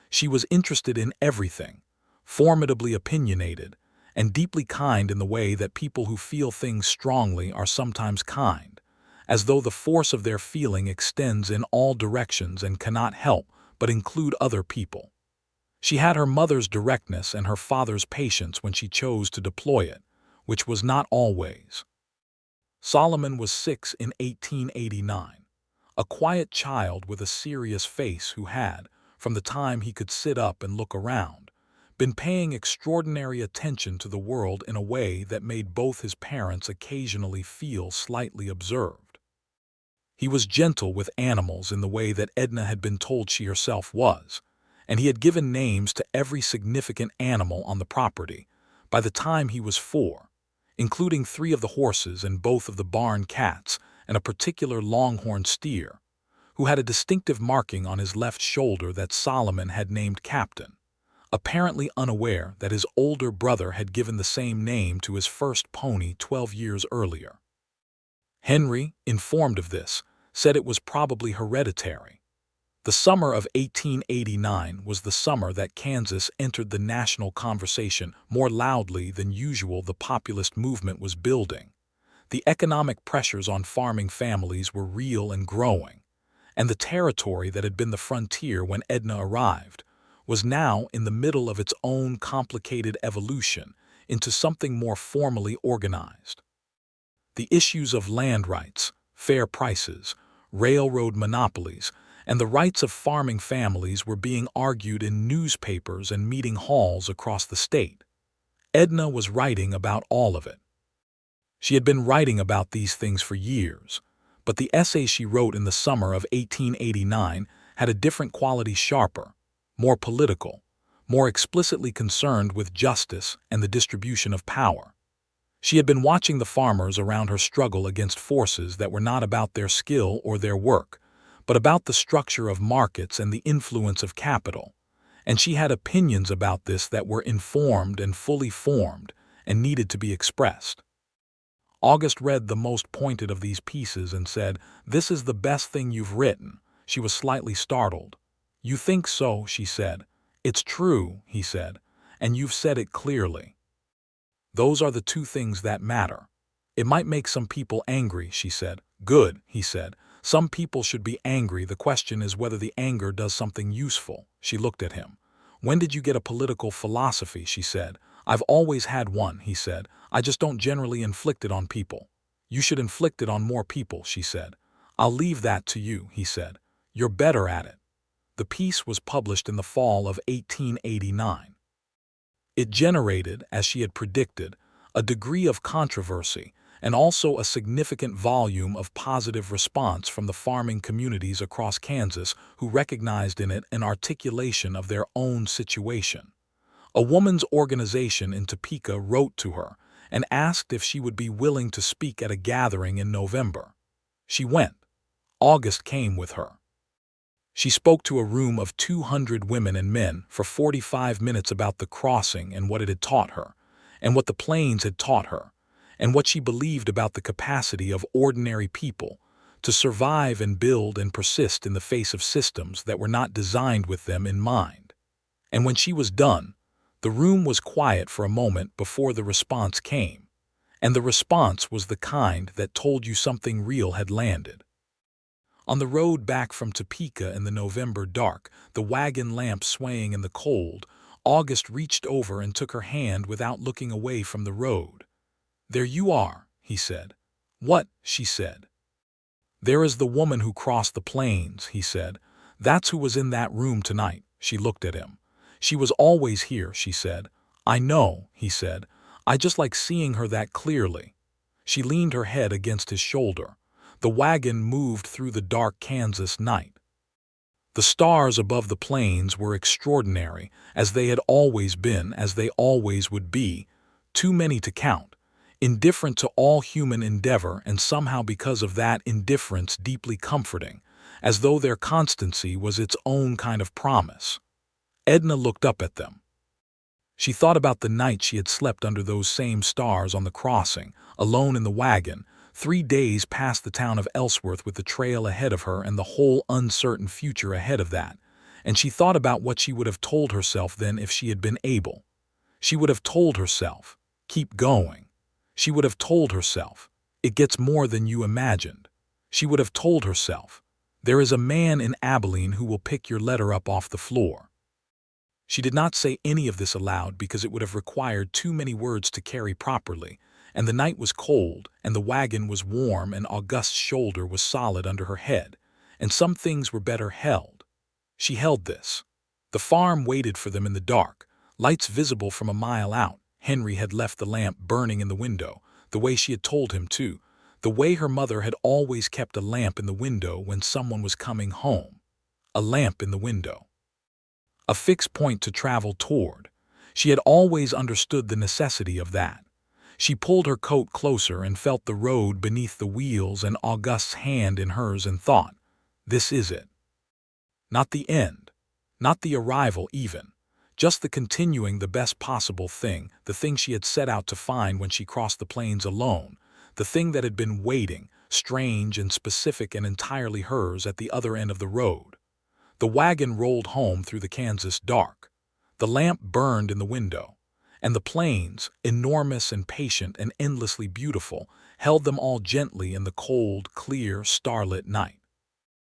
She was interested in everything, formidably opinionated, and deeply kind in the way that people who feel things strongly are sometimes kind, as though the force of their feeling extends in all directions and cannot help but include other people. She had her mother's directness and her father's patience when she chose to deploy it, which was not always. Solomon was 6 in 1889, a quiet child with a serious face who had, from the time he could sit up and look around, been paying extraordinary attention to the world in a way that made both his parents occasionally feel slightly observed. He was gentle with animals in the way that Edna had been told she herself was, and he had given names to every significant animal on the property by the time he was 4, including 3 of the horses and both of the barn cats and a particular longhorn steer, who had a distinctive marking on his left shoulder that Solomon had named Captain, apparently unaware that his older brother had given the same name to his first pony 12 years earlier. Henry, informed of this, said it was probably hereditary. The summer of 1889 was the summer that Kansas entered the national conversation more loudly than usual. The populist movement was building. The economic pressures on farming families were real and growing, and the territory that had been the frontier when Edna arrived was now in the middle of its own complicated evolution into something more formally organized. The issues of land rights, fair prices, railroad monopolies, and the rights of farming families were being argued in newspapers and meeting halls across the state. Edna was writing about all of it. She had been writing about these things for years, but the essay she wrote in the summer of 1889 had a different quality, sharper, more political, more explicitly concerned with justice and the distribution of power. She had been watching the farmers around her struggle against forces that were not about their skill or their work, but about the structure of markets and the influence of capital, and she had opinions about this that were informed and fully formed and needed to be expressed. August read the most pointed of these pieces and said, "This is the best thing you've written." She was slightly startled. "You think so?" she said. "It's true," he said, "and you've said it clearly. Those are the 2 things that matter." "It might make some people angry," she said. "Good," he said. "Some people should be angry. The question is whether the anger does something useful." She looked at him. "When did you get a political philosophy?" she said. "I've always had one," he said. "I just don't generally inflict it on people." "You should inflict it on more people," she said. "I'll leave that to you," he said. "You're better at it." The piece was published in the fall of 1889. It generated, as she had predicted, a degree of controversy and also a significant volume of positive response from the farming communities across Kansas who recognized in it an articulation of their own situation. A woman's organization in Topeka wrote to her and asked if she would be willing to speak at a gathering in November. She went. August came with her. She spoke to a room of 200 women and men for 45 minutes about the crossing and what it had taught her, and what the plains had taught her, and what she believed about the capacity of ordinary people to survive and build and persist in the face of systems that were not designed with them in mind. And when she was done, the room was quiet for a moment before the response came, and the response was the kind that told you something real had landed. On the road back from Topeka in the November dark, the wagon lamp swaying in the cold, August reached over and took her hand without looking away from the road. "There you are," he said. "What?" she said. "There is the woman who crossed the plains," he said. "That's who was in that room tonight." She looked at him. "She was always here," she said. "I know," he said. "I just like seeing her that clearly." She leaned her head against his shoulder. The wagon moved through the dark Kansas night. The stars above the plains were extraordinary, as they had always been, as they always would be, too many to count, indifferent to all human endeavor, and somehow because of that indifference deeply comforting, as though their constancy was its own kind of promise. Edna looked up at them. She thought about the night she had slept under those same stars on the crossing, alone in the wagon, 3 days past the town of Ellsworth with the trail ahead of her and the whole uncertain future ahead of that, and she thought about what she would have told herself then if she had been able. She would have told herself, keep going. She would have told herself, it gets more than you imagined. She would have told herself, there is a man in Abilene who will pick your letter up off the floor. She did not say any of this aloud because it would have required too many words to carry properly, and the night was cold, and the wagon was warm, and August's shoulder was solid under her head, and some things were better held. She held this. The farm waited for them in the dark, lights visible from a mile out. Henry had left the lamp burning in the window, the way she had told him to, the way her mother had always kept a lamp in the window when someone was coming home. A lamp in the window. A fixed point to travel toward. She had always understood the necessity of that. She pulled her coat closer and felt the road beneath the wheels and August's hand in hers and thought, this is it. Not the end. Not the arrival even. Just the continuing the best possible thing, the thing she had set out to find when she crossed the plains alone, the thing that had been waiting, strange and specific and entirely hers at the other end of the road. The wagon rolled home through the Kansas dark. The lamp burned in the window, and the plains, enormous and patient and endlessly beautiful, held them all gently in the cold, clear, starlit night.